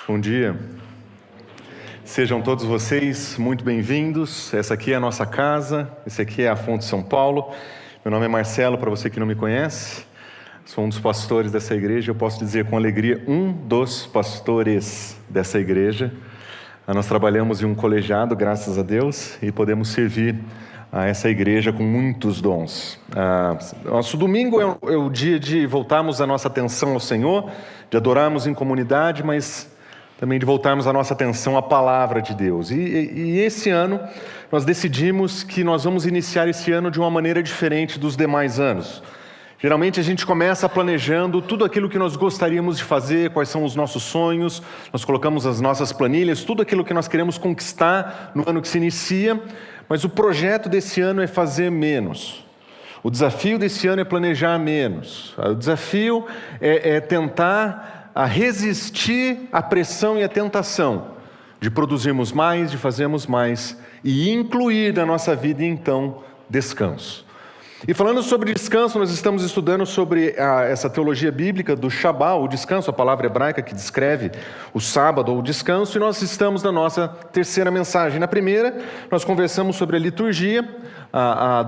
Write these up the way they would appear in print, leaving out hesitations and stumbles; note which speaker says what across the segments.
Speaker 1: Bom dia. Sejam todos vocês muito bem-vindos. Essa aqui é a nossa casa, esse aqui é a Fonte São Paulo. Meu nome é Marcelo, para você que não me conhece. Sou um dos pastores dessa igreja, eu posso dizer com alegria, um dos pastores dessa igreja. Nós trabalhamos em um colegiado, graças a Deus, e podemos servir a essa igreja com muitos dons. Nosso domingo é o dia de voltarmos a nossa atenção ao Senhor, de adorarmos em comunidade, mas também de voltarmos a nossa atenção à palavra de Deus. E esse ano, nós decidimos que nós vamos iniciar esse ano de uma maneira diferente dos demais anos. Geralmente a gente começa planejando tudo aquilo que nós gostaríamos de fazer, quais são os nossos sonhos, nós colocamos as nossas planilhas, tudo aquilo que nós queremos conquistar no ano que se inicia, mas o projeto desse ano é fazer menos. O desafio desse ano é planejar menos. O desafio é tentar resistir à pressão e à tentação de produzirmos mais, de fazermos mais e incluir na nossa vida, então, descanso. E falando sobre descanso, nós estamos estudando sobre essa teologia bíblica do Shabá, o descanso, a palavra hebraica que descreve o sábado ou o descanso, e nós estamos na nossa terceira mensagem. Na primeira, nós conversamos sobre a liturgia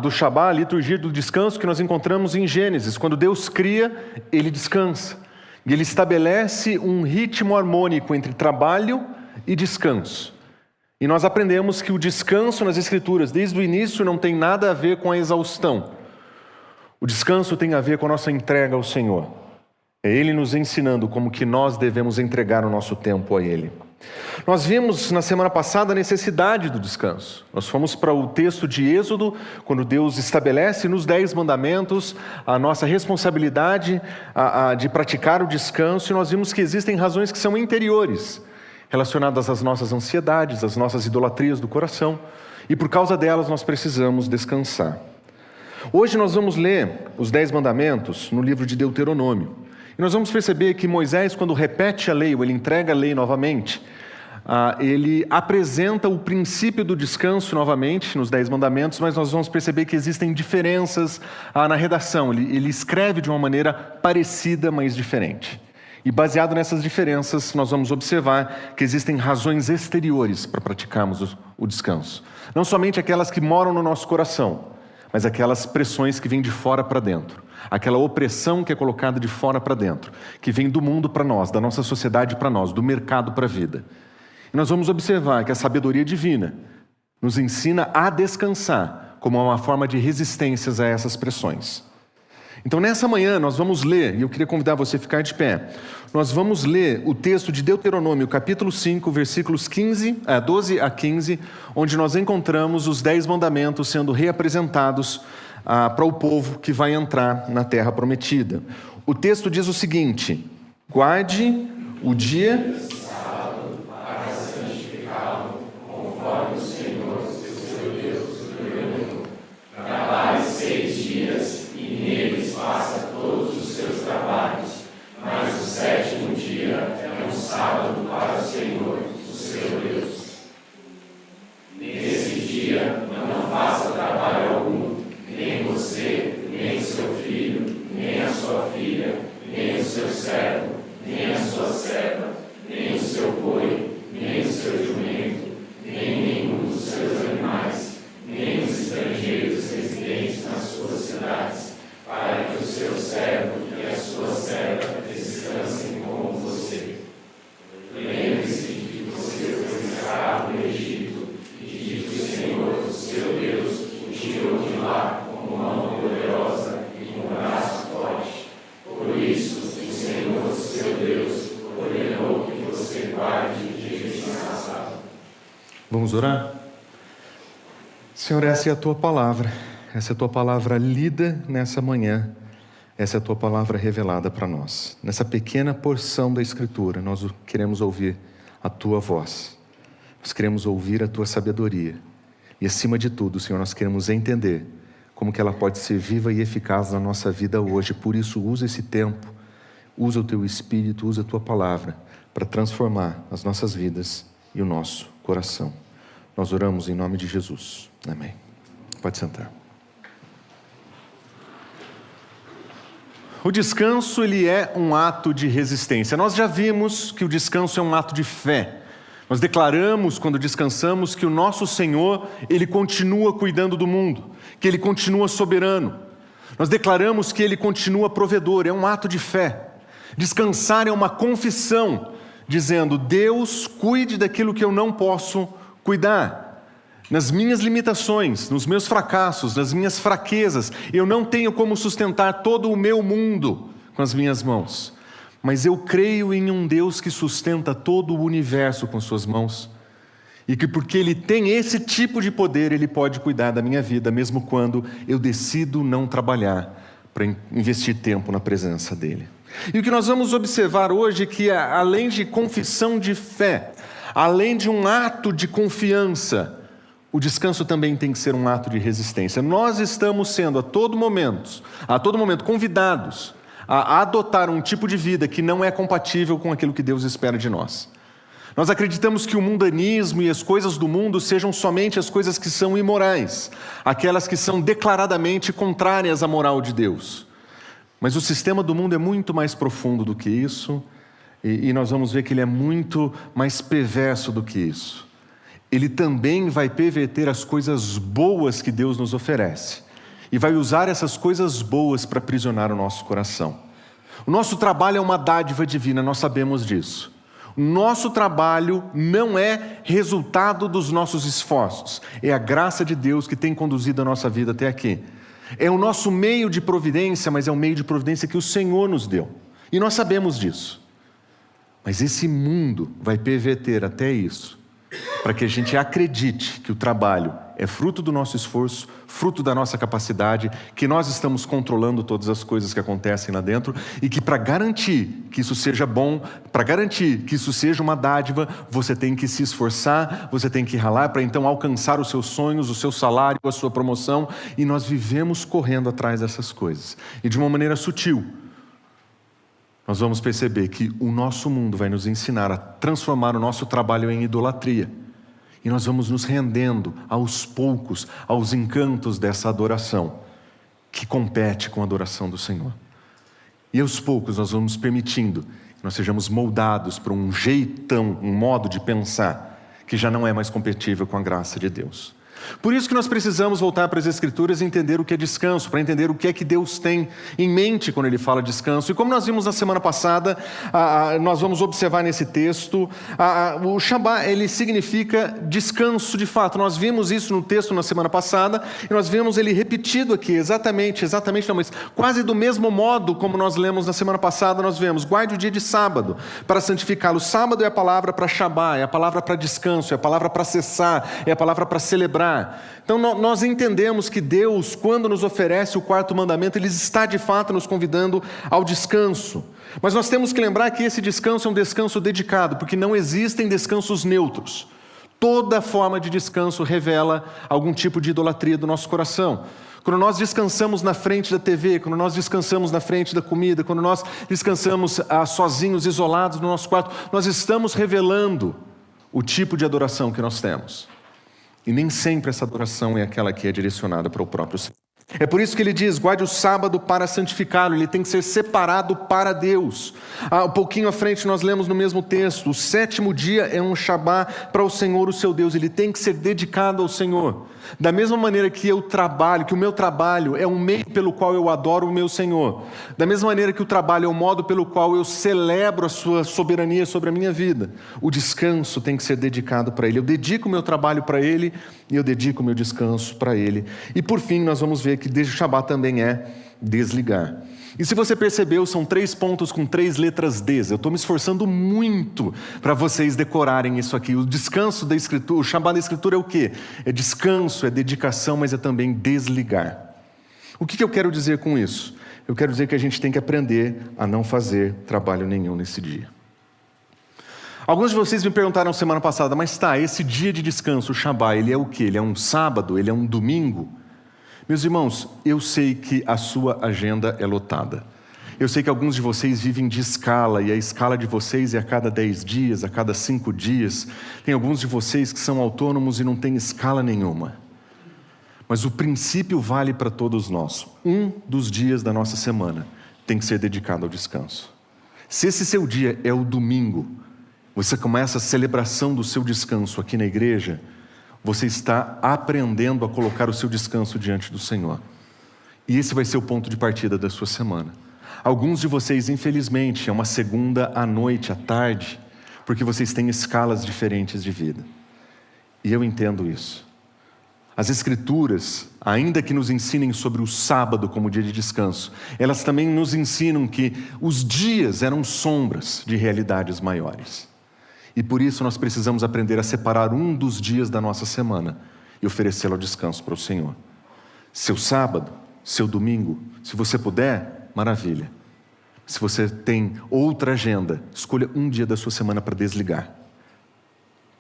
Speaker 1: do Shabá, a liturgia do descanso que nós encontramos em Gênesis. Quando Deus cria, Ele descansa. E Ele estabelece um ritmo harmônico entre trabalho e descanso. E nós aprendemos que o descanso nas Escrituras, desde o início, não tem nada a ver com a exaustão. O descanso tem a ver com a nossa entrega ao Senhor. É Ele nos ensinando como que nós devemos entregar o nosso tempo a Ele. Nós vimos na semana passada a necessidade do descanso. Nós fomos para o texto de Êxodo, quando Deus estabelece nos 10 mandamentos a nossa responsabilidade de praticar o descanso, e nós vimos que existem razões que são interiores, relacionadas às nossas ansiedades, às nossas idolatrias do coração, e por causa delas nós precisamos descansar. Hoje nós vamos ler os 10 mandamentos no livro de Deuteronômio. E nós vamos perceber que Moisés, quando repete a lei, ou ele entrega a lei novamente, ele apresenta o princípio do descanso novamente nos 10 mandamentos, mas nós vamos perceber que existem diferenças na redação. Ele escreve de uma maneira parecida, mas diferente. E baseado nessas diferenças, nós vamos observar que existem razões exteriores para praticarmos o descanso. Não somente aquelas que moram no nosso coração, mas aquelas pressões que vêm de fora para dentro. Aquela opressão que é colocada de fora para dentro, que vem do mundo para nós, da nossa sociedade para nós, do mercado para a vida. E nós vamos observar que a sabedoria divina nos ensina a descansar como uma forma de resistências a essas pressões. Então nessa manhã nós vamos ler, e eu queria convidar você a ficar de pé, nós vamos ler o texto de Deuteronômio, capítulo 5, versículos 12 a 15, onde nós encontramos os 10 mandamentos sendo reapresentados para o povo que vai entrar na terra prometida. O texto diz o seguinte: guarde o dia para santificá-lo, conforme o Senhor, seu Deus, ordenou. Trabalhe 6 dias e neles faça todos os seus trabalhos, mas o 7º dia é um sábado para o Senhor, o seu Deus. Nesse dia não faça trabalho algum, nem você, nem seu filho, nem a sua filha, nem o seu servo, nem a sua serva, nem o seu boi, nem o seu jumento, nem nenhum dos seus animais, nem os estrangeiros residentes nas suas cidades, para que o seu servo e a sua serva descansem com você. Lembre-se de que você foi escravo no Egito e de que o Senhor, o seu Deus, o tirou de lá com mão poderosa e com braço forte. Por isso, o Senhor, seu Deus, ordenou que você guarde o dia de descansar. Vamos orar? Senhor, essa é a Tua palavra. Essa é a Tua palavra lida nessa manhã. Essa é a Tua palavra revelada para nós. Nessa pequena porção da Escritura, nós queremos ouvir a Tua voz. Nós queremos ouvir a Tua sabedoria. E acima de tudo, Senhor, nós queremos entender como que ela pode ser viva e eficaz na nossa vida hoje. Por isso, usa esse tempo, usa o Teu Espírito, usa a Tua palavra para transformar as nossas vidas e o nosso coração. Nós oramos em nome de Jesus. Amém. Pode sentar. O descanso, ele é um ato de resistência. Nós já vimos que o descanso é um ato de fé. Nós declaramos, quando descansamos, que o nosso Senhor, Ele continua cuidando do mundo, que Ele continua soberano. Nós declaramos que Ele continua provedor, é um ato de fé. Descansar é uma confissão, dizendo, Deus, cuide daquilo que eu não posso cuidar. Nas minhas limitações, nos meus fracassos, nas minhas fraquezas, eu não tenho como sustentar todo o meu mundo com as minhas mãos. Mas eu creio em um Deus que sustenta todo o universo com suas mãos. E que porque Ele tem esse tipo de poder, Ele pode cuidar da minha vida, mesmo quando eu decido não trabalhar para investir tempo na presença dEle. E o que nós vamos observar hoje é que, além de confissão de fé, além de um ato de confiança, o descanso também tem que ser um ato de resistência. Nós estamos sendo a todo momento convidados a adotar um tipo de vida que não é compatível com aquilo que Deus espera de nós. Nós acreditamos que o mundanismo e as coisas do mundo sejam somente as coisas que são imorais, aquelas que são declaradamente contrárias à moral de Deus. Mas o sistema do mundo é muito mais profundo do que isso, e nós vamos ver que ele é muito mais perverso do que isso. Ele também vai perverter as coisas boas que Deus nos oferece. E vai usar essas coisas boas para aprisionar o nosso coração. O nosso trabalho é uma dádiva divina, nós sabemos disso. O nosso trabalho não é resultado dos nossos esforços. É a graça de Deus que tem conduzido a nossa vida até aqui. É o nosso meio de providência, mas é o meio de providência que o Senhor nos deu. E nós sabemos disso. Mas esse mundo vai perverter até isso, para que a gente acredite que o trabalho é fruto do nosso esforço, fruto da nossa capacidade, que nós estamos controlando todas as coisas que acontecem lá dentro e que para garantir que isso seja bom, para garantir que isso seja uma dádiva, você tem que se esforçar, você tem que ralar para então alcançar os seus sonhos, o seu salário, a sua promoção, e nós vivemos correndo atrás dessas coisas. E de uma maneira sutil, nós vamos perceber que o nosso mundo vai nos ensinar a transformar o nosso trabalho em idolatria. E nós vamos nos rendendo aos poucos aos encantos dessa adoração, que compete com a adoração do Senhor. E aos poucos nós vamos permitindo que nós sejamos moldados por um jeitão, um modo de pensar, que já não é mais compatível com a graça de Deus. Por isso que nós precisamos voltar para as Escrituras e entender o que é descanso, para entender o que é que Deus tem em mente quando Ele fala descanso. E como nós vimos na semana passada, nós vamos observar nesse texto, o Shabá, ele significa descanso de fato. Nós vimos isso no texto na semana passada, e nós vimos ele repetido aqui, exatamente não, mas quase do mesmo modo como nós lemos na semana passada, nós vemos, guarde o dia de sábado, para santificá-lo. Sábado é a palavra para Shabá, é a palavra para descanso, é a palavra para cessar, é a palavra para celebrar. Então nós entendemos que Deus, quando nos oferece o quarto mandamento, Ele está de fato nos convidando ao descanso. Mas nós temos que lembrar que esse descanso é um descanso dedicado, porque não existem descansos neutros. Toda forma de descanso revela algum tipo de idolatria do nosso coração. Quando nós descansamos na frente da TV, quando nós descansamos na frente da comida, quando nós descansamos sozinhos, isolados no nosso quarto, nós estamos revelando o tipo de adoração que nós temos. E nem sempre essa adoração é aquela que é direcionada para o próprio Senhor. É por isso que ele diz, guarde o sábado para santificá-lo, ele tem que ser separado para Deus. Um pouquinho à frente nós lemos no mesmo texto, o sétimo dia é um Shabá para o Senhor, o seu Deus, ele tem que ser dedicado ao Senhor. Da mesma maneira que eu trabalho, que o meu trabalho é um meio pelo qual eu adoro o meu Senhor, da mesma maneira que o trabalho é o modo pelo qual eu celebro a sua soberania sobre a minha vida, o descanso tem que ser dedicado para Ele. Eu dedico o meu trabalho para Ele e eu dedico o meu descanso para Ele. E por fim nós vamos ver que desde o Shabá também é desligar. E se você percebeu, são 3 pontos com 3 letras D. Eu estou me esforçando muito para vocês decorarem isso aqui. O descanso da Escritura, o Shabá da Escritura é o quê? É descanso, é dedicação, mas é também desligar. O que eu quero dizer com isso? Eu quero dizer que a gente tem que aprender a não fazer trabalho nenhum nesse dia. Alguns de vocês me perguntaram semana passada, mas esse dia de descanso, o Shabá, ele é o quê? Ele é um sábado? Ele é um domingo? Meus irmãos, eu sei que a sua agenda é lotada. Eu sei que alguns de vocês vivem de escala, e a escala de vocês é a cada 10 dias, a cada 5 dias. Tem alguns de vocês que são autônomos e não têm escala nenhuma. Mas o princípio vale para todos nós. Um dos dias da nossa semana tem que ser dedicado ao descanso. Se esse seu dia é o domingo, você começa a celebração do seu descanso aqui na igreja, você está aprendendo a colocar o seu descanso diante do Senhor. E esse vai ser o ponto de partida da sua semana. Alguns de vocês, infelizmente, é uma segunda à noite, à tarde, porque vocês têm escalas diferentes de vida. E eu entendo isso. As Escrituras, ainda que nos ensinem sobre o sábado como dia de descanso, elas também nos ensinam que os dias eram sombras de realidades maiores. E por isso nós precisamos aprender a separar um dos dias da nossa semana e oferecê-lo ao descanso para o Senhor. Seu sábado, seu domingo, se você puder, maravilha. Se você tem outra agenda, escolha um dia da sua semana para desligar.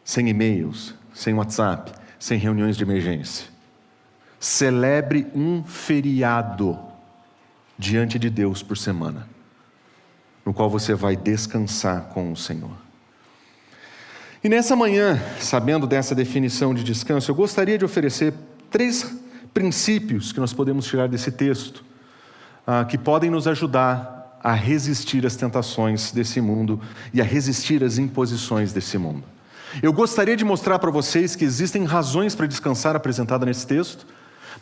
Speaker 1: Sem e-mails, sem WhatsApp, sem reuniões de emergência. Celebre um feriado diante de Deus por semana, no qual você vai descansar com o Senhor. E nessa manhã, sabendo dessa definição de descanso, eu gostaria de oferecer 3 princípios que nós podemos tirar desse texto, que podem nos ajudar a resistir às tentações desse mundo e a resistir às imposições desse mundo. Eu gostaria de mostrar para vocês que existem razões para descansar apresentadas nesse texto,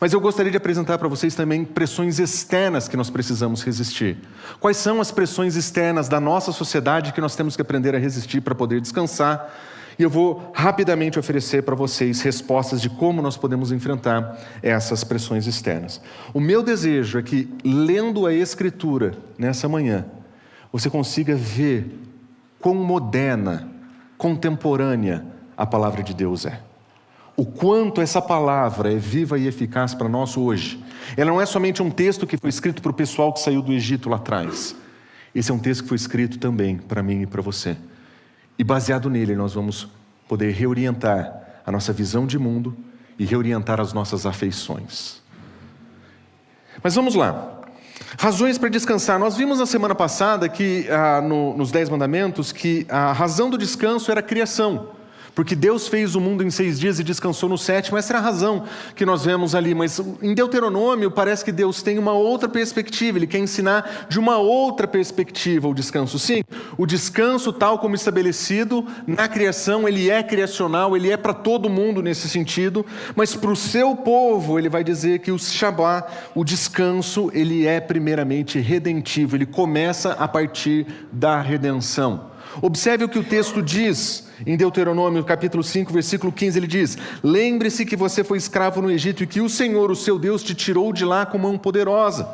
Speaker 1: mas eu gostaria de apresentar para vocês também pressões externas que nós precisamos resistir. Quais são as pressões externas da nossa sociedade que nós temos que aprender a resistir para poder descansar? E eu vou rapidamente oferecer para vocês respostas de como nós podemos enfrentar essas pressões externas. O meu desejo é que, lendo a Escritura nessa manhã, você consiga ver quão moderna, contemporânea a palavra de Deus é. O quanto essa palavra é viva e eficaz para nós hoje. Ela não é somente um texto que foi escrito para o pessoal que saiu do Egito lá atrás. Esse é um texto que foi escrito também para mim e para você. E baseado nele nós vamos poder reorientar a nossa visão de mundo e reorientar as nossas afeições. Mas vamos lá. Razões para descansar. Nós vimos na semana passada que, nos 10 mandamentos, que a razão do descanso era a criação. Porque Deus fez o mundo em 6 dias e descansou no 7º, essa era a razão que nós vemos ali. Mas em Deuteronômio parece que Deus tem uma outra perspectiva, Ele quer ensinar de uma outra perspectiva o descanso. Sim, o descanso tal como estabelecido na criação, ele é criacional, ele é para todo mundo nesse sentido, mas para o seu povo Ele vai dizer que o Shabá, o descanso, ele é primeiramente redentivo, ele começa a partir da redenção. Observe o que o texto diz em Deuteronômio capítulo 5, versículo 15, ele diz: lembre-se que você foi escravo no Egito e que o Senhor, o seu Deus, te tirou de lá com mão poderosa.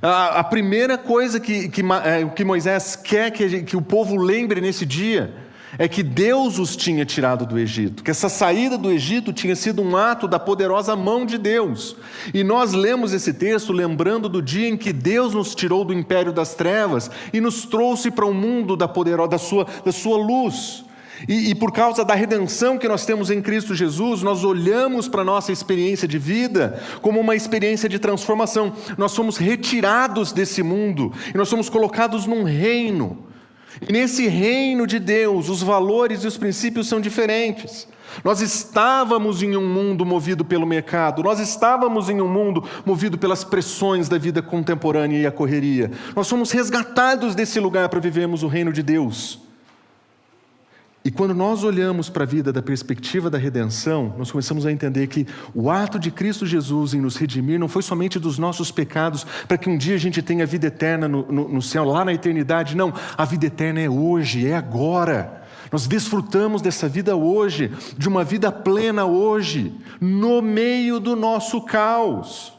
Speaker 1: A primeira coisa que Moisés quer que o povo lembre nesse dia é que Deus os tinha tirado do Egito, que essa saída do Egito tinha sido um ato da poderosa mão de Deus. E nós lemos esse texto lembrando do dia em que Deus nos tirou do império das trevas e nos trouxe para o mundo da sua luz. E por causa da redenção que nós temos em Cristo Jesus, nós olhamos para a nossa experiência de vida como uma experiência de transformação. Nós somos retirados desse mundo e nós somos colocados num reino. E nesse reino de Deus, os valores e os princípios são diferentes. Nós estávamos em um mundo movido pelo mercado, nós estávamos em um mundo movido pelas pressões da vida contemporânea e a correria. Nós fomos resgatados desse lugar para vivermos o reino de Deus. E quando nós olhamos para a vida da perspectiva da redenção, nós começamos a entender que o ato de Cristo Jesus em nos redimir não foi somente dos nossos pecados, para que um dia a gente tenha vida eterna no céu, lá na eternidade. Não, a vida eterna é hoje, é agora. Nós desfrutamos dessa vida hoje, de uma vida plena hoje, no meio do nosso caos.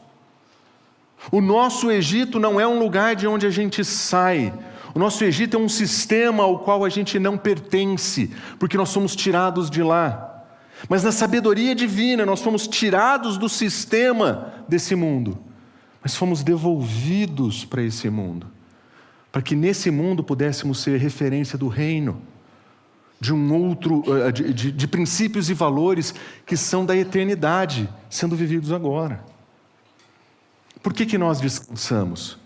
Speaker 1: O nosso Egito não é um lugar de onde a gente sai. O nosso Egito é um sistema ao qual a gente não pertence, porque nós somos tirados de lá. Mas na sabedoria divina, nós fomos tirados do sistema desse mundo, mas fomos devolvidos para esse mundo, para que nesse mundo pudéssemos ser referência do reino, de um outro, de princípios e valores que são da eternidade, sendo vividos agora. Por que nós descansamos?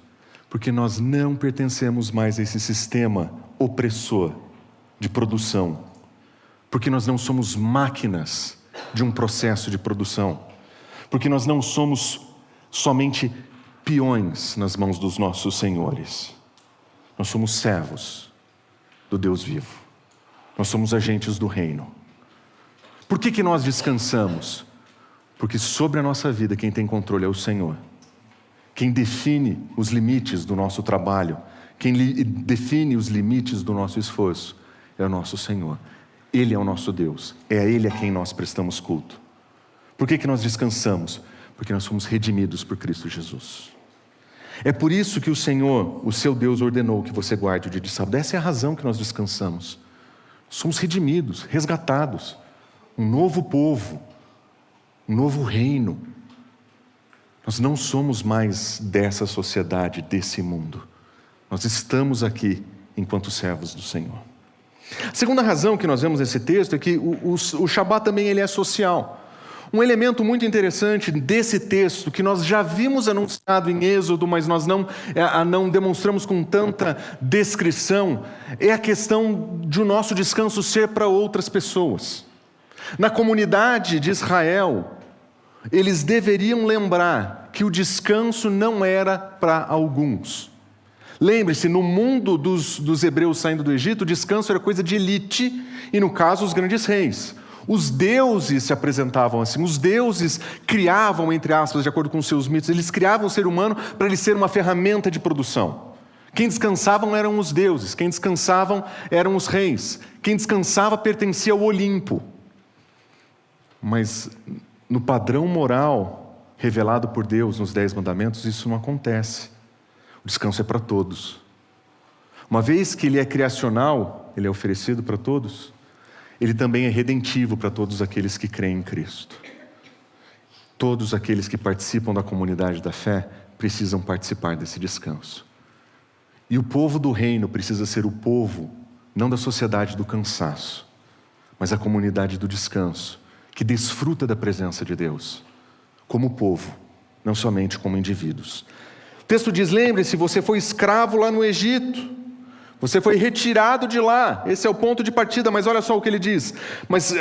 Speaker 1: Porque nós não pertencemos mais a esse sistema opressor de produção. Porque nós não somos máquinas de um processo de produção. Porque nós não somos somente peões nas mãos dos nossos senhores. Nós somos servos do Deus vivo. Nós somos agentes do reino. Por que nós descansamos? Porque sobre a nossa vida quem tem controle é o Senhor. Quem define os limites do nosso trabalho, quem define os limites do nosso esforço, é o nosso Senhor. Ele é o nosso Deus, é a Ele a quem nós prestamos culto. Por que nós descansamos? Porque nós fomos redimidos por Cristo Jesus. É por isso que o Senhor, o seu Deus, ordenou que você guarde o dia de sábado. Essa é a razão que nós descansamos. Somos redimidos, resgatados, um novo povo, um novo reino. Nós não somos mais dessa sociedade, desse mundo. Nós estamos aqui enquanto servos do Senhor. A segunda razão que nós vemos nesse texto é que o Shabat também ele é social. Um elemento muito interessante desse texto, que nós já vimos anunciado em Êxodo, mas nós não demonstramos com tanta descrição, é a questão de o nosso descanso ser para outras pessoas. Na comunidade de Israel, eles deveriam lembrar que o descanso não era para alguns. Lembre-se, no mundo dos hebreus saindo do Egito, o descanso era coisa de elite, e no caso, os grandes reis. Os deuses se apresentavam assim, os deuses criavam, entre aspas, de acordo com os seus mitos, eles criavam o ser humano para ele ser uma ferramenta de produção. Quem descansavam eram os deuses, quem descansavam eram os reis, quem descansava pertencia ao Olimpo. Mas no padrão moral revelado por Deus nos 10 mandamentos, isso não acontece. O descanso é para todos. Uma vez que ele é criacional, ele é oferecido para todos, ele também é redentivo para todos aqueles que creem em Cristo. Todos aqueles que participam da comunidade da fé precisam participar desse descanso. E o povo do reino precisa ser o povo, não da sociedade do cansaço, mas a comunidade do descanso, que desfruta da presença de Deus, como povo, não somente como indivíduos. O texto diz, lembre-se, você foi escravo lá no Egito, você foi retirado de lá, esse é o ponto de partida, mas olha só o que ele diz, mas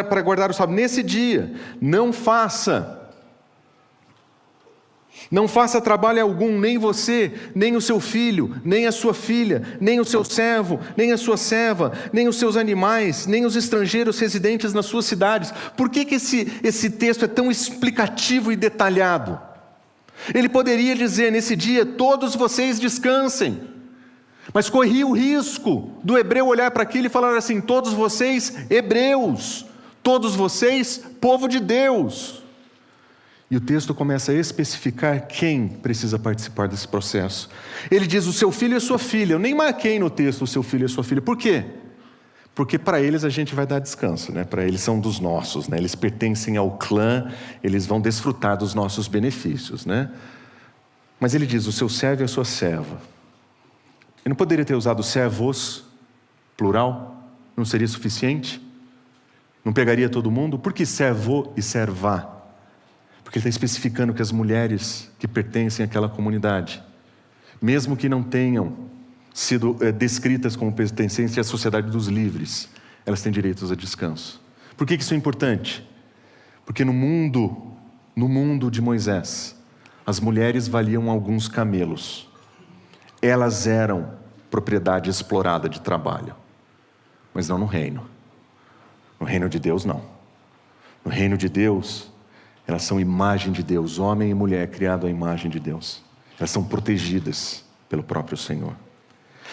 Speaker 1: para guardar o sábado, nesse dia, não faça trabalho algum, nem você, nem o seu filho, nem a sua filha, nem o seu servo, nem a sua serva, nem os seus animais, nem os estrangeiros residentes nas suas cidades. Por que esse texto é tão explicativo e detalhado? Ele poderia dizer, nesse dia, todos vocês descansem. Mas corria o risco do hebreu olhar para aquilo e falar assim, todos vocês hebreus, todos vocês povo de Deus. E o texto começa a especificar quem precisa participar desse processo. Ele diz, o seu filho e a sua filha. Eu nem marquei no texto o seu filho e a sua filha. Por quê? Porque para eles a gente vai dar descanso, né? Para eles são dos nossos, né? Eles pertencem ao clã, eles vão desfrutar dos nossos benefícios, né? Mas ele diz, o seu servo e a sua serva. Ele não poderia ter usado servos, plural? Não seria suficiente? Não pegaria todo mundo? Por que servo e servá? Porque ele está especificando que as mulheres que pertencem àquela comunidade, mesmo que não tenham sido descritas como pertencentes à sociedade dos livres, elas têm direitos a descanso. Por que isso é importante? Porque no mundo de Moisés, as mulheres valiam alguns camelos. Elas eram propriedade explorada de trabalho, mas não no reino. No reino de Deus, não. No reino de Deus, elas são imagem de Deus, homem e mulher criado à imagem de Deus. Elas são protegidas pelo próprio Senhor.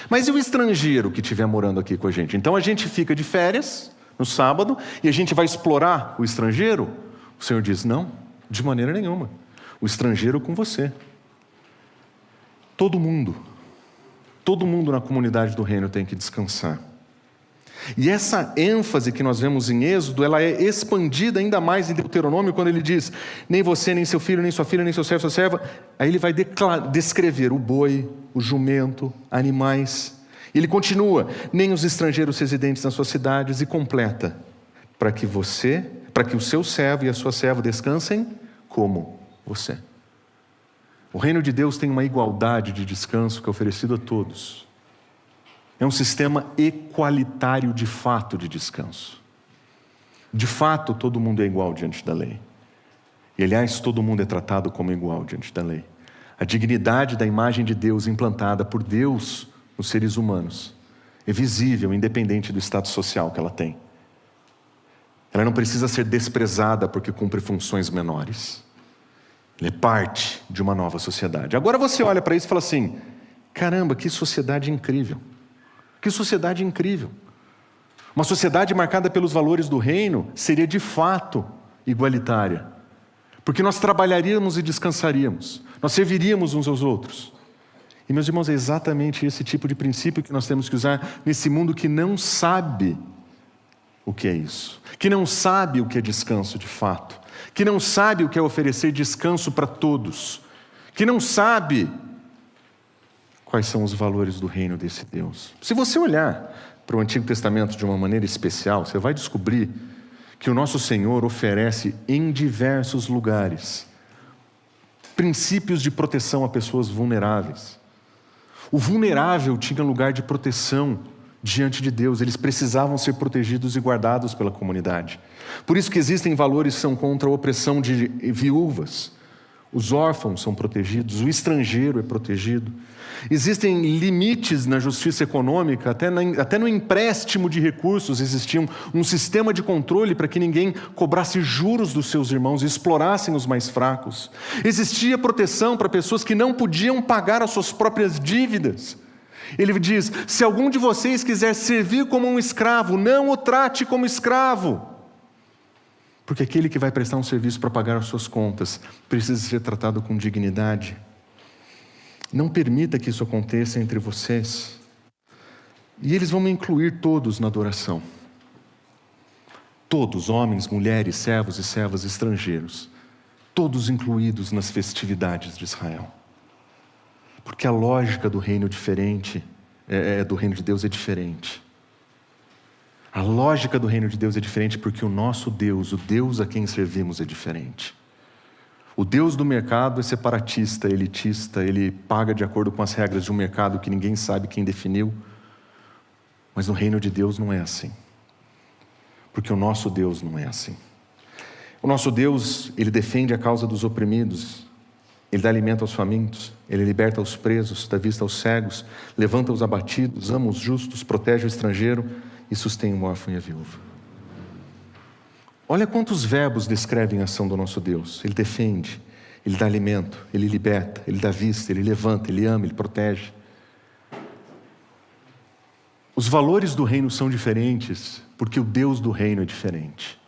Speaker 1: Mas e o estrangeiro que estiver morando aqui com a gente? Então a gente fica de férias no sábado e a gente vai explorar o estrangeiro? O Senhor diz, não, de maneira nenhuma. O estrangeiro com você. Todo mundo na comunidade do reino tem que descansar. E essa ênfase que nós vemos em Êxodo, ela é expandida ainda mais em Deuteronômio, quando ele diz: nem você, nem seu filho, nem sua filha, nem seu servo, sua serva. Aí ele vai descrever o boi, o jumento, animais. E ele continua: nem os estrangeiros residentes nas suas cidades, e completa: para que o seu servo e a sua serva descansem como você. O reino de Deus tem uma igualdade de descanso que é oferecido a todos. É um sistema equalitário de fato de descanso. De fato, todo mundo é igual diante da lei. E, aliás, todo mundo é tratado como igual diante da lei. A dignidade da imagem de Deus implantada por Deus nos seres humanos é visível, independente do status social que ela tem. Ela não precisa ser desprezada porque cumpre funções menores. Ela é parte de uma nova sociedade. Agora você olha para isso e fala assim: caramba, que sociedade incrível. Que sociedade incrível. Uma sociedade marcada pelos valores do reino seria de fato igualitária. Porque nós trabalharíamos e descansaríamos. Nós serviríamos uns aos outros. E, meus irmãos, é exatamente esse tipo de princípio que nós temos que usar nesse mundo que não sabe o que é isso. Que não sabe o que é descanso de fato. Que não sabe o que é oferecer descanso para todos. Que não sabe quais são os valores do reino desse Deus. Se você olhar para o Antigo Testamento de uma maneira especial, você vai descobrir que o nosso Senhor oferece em diversos lugares princípios de proteção a pessoas vulneráveis. O vulnerável tinha lugar de proteção diante de Deus. Eles precisavam ser protegidos e guardados pela comunidade. Por isso que existem valores que são contra a opressão de viúvas. Os órfãos são protegidos, o estrangeiro é protegido. Existem limites na justiça econômica, até no empréstimo de recursos existia um sistema de controle para que ninguém cobrasse juros dos seus irmãos e explorassem os mais fracos. Existia proteção para pessoas que não podiam pagar as suas próprias dívidas. Ele diz: se algum de vocês quiser servir como um escravo, não o trate como escravo. Porque aquele que vai prestar um serviço para pagar as suas contas precisa ser tratado com dignidade. Não permita que isso aconteça entre vocês. E eles vão me incluir todos na adoração. Todos, homens, mulheres, servos e servas, estrangeiros. Todos incluídos nas festividades de Israel. Porque a lógica do reino do reino de Deus é diferente. A lógica do reino de Deus é diferente porque o nosso Deus, o Deus a quem servimos, é diferente. O Deus do mercado é separatista, elitista, ele paga de acordo com as regras de um mercado que ninguém sabe quem definiu. Mas no reino de Deus não é assim. Porque o nosso Deus não é assim. O nosso Deus, ele defende a causa dos oprimidos, ele dá alimento aos famintos, ele liberta os presos, dá vista aos cegos, levanta os abatidos, ama os justos, protege o estrangeiro e sustém o órfão e a viúva. Olha quantos verbos descrevem a ação do nosso Deus. Ele defende, ele dá alimento, ele liberta, ele dá vista, ele levanta, ele ama, ele protege. Os valores do reino são diferentes porque o Deus do reino é diferente.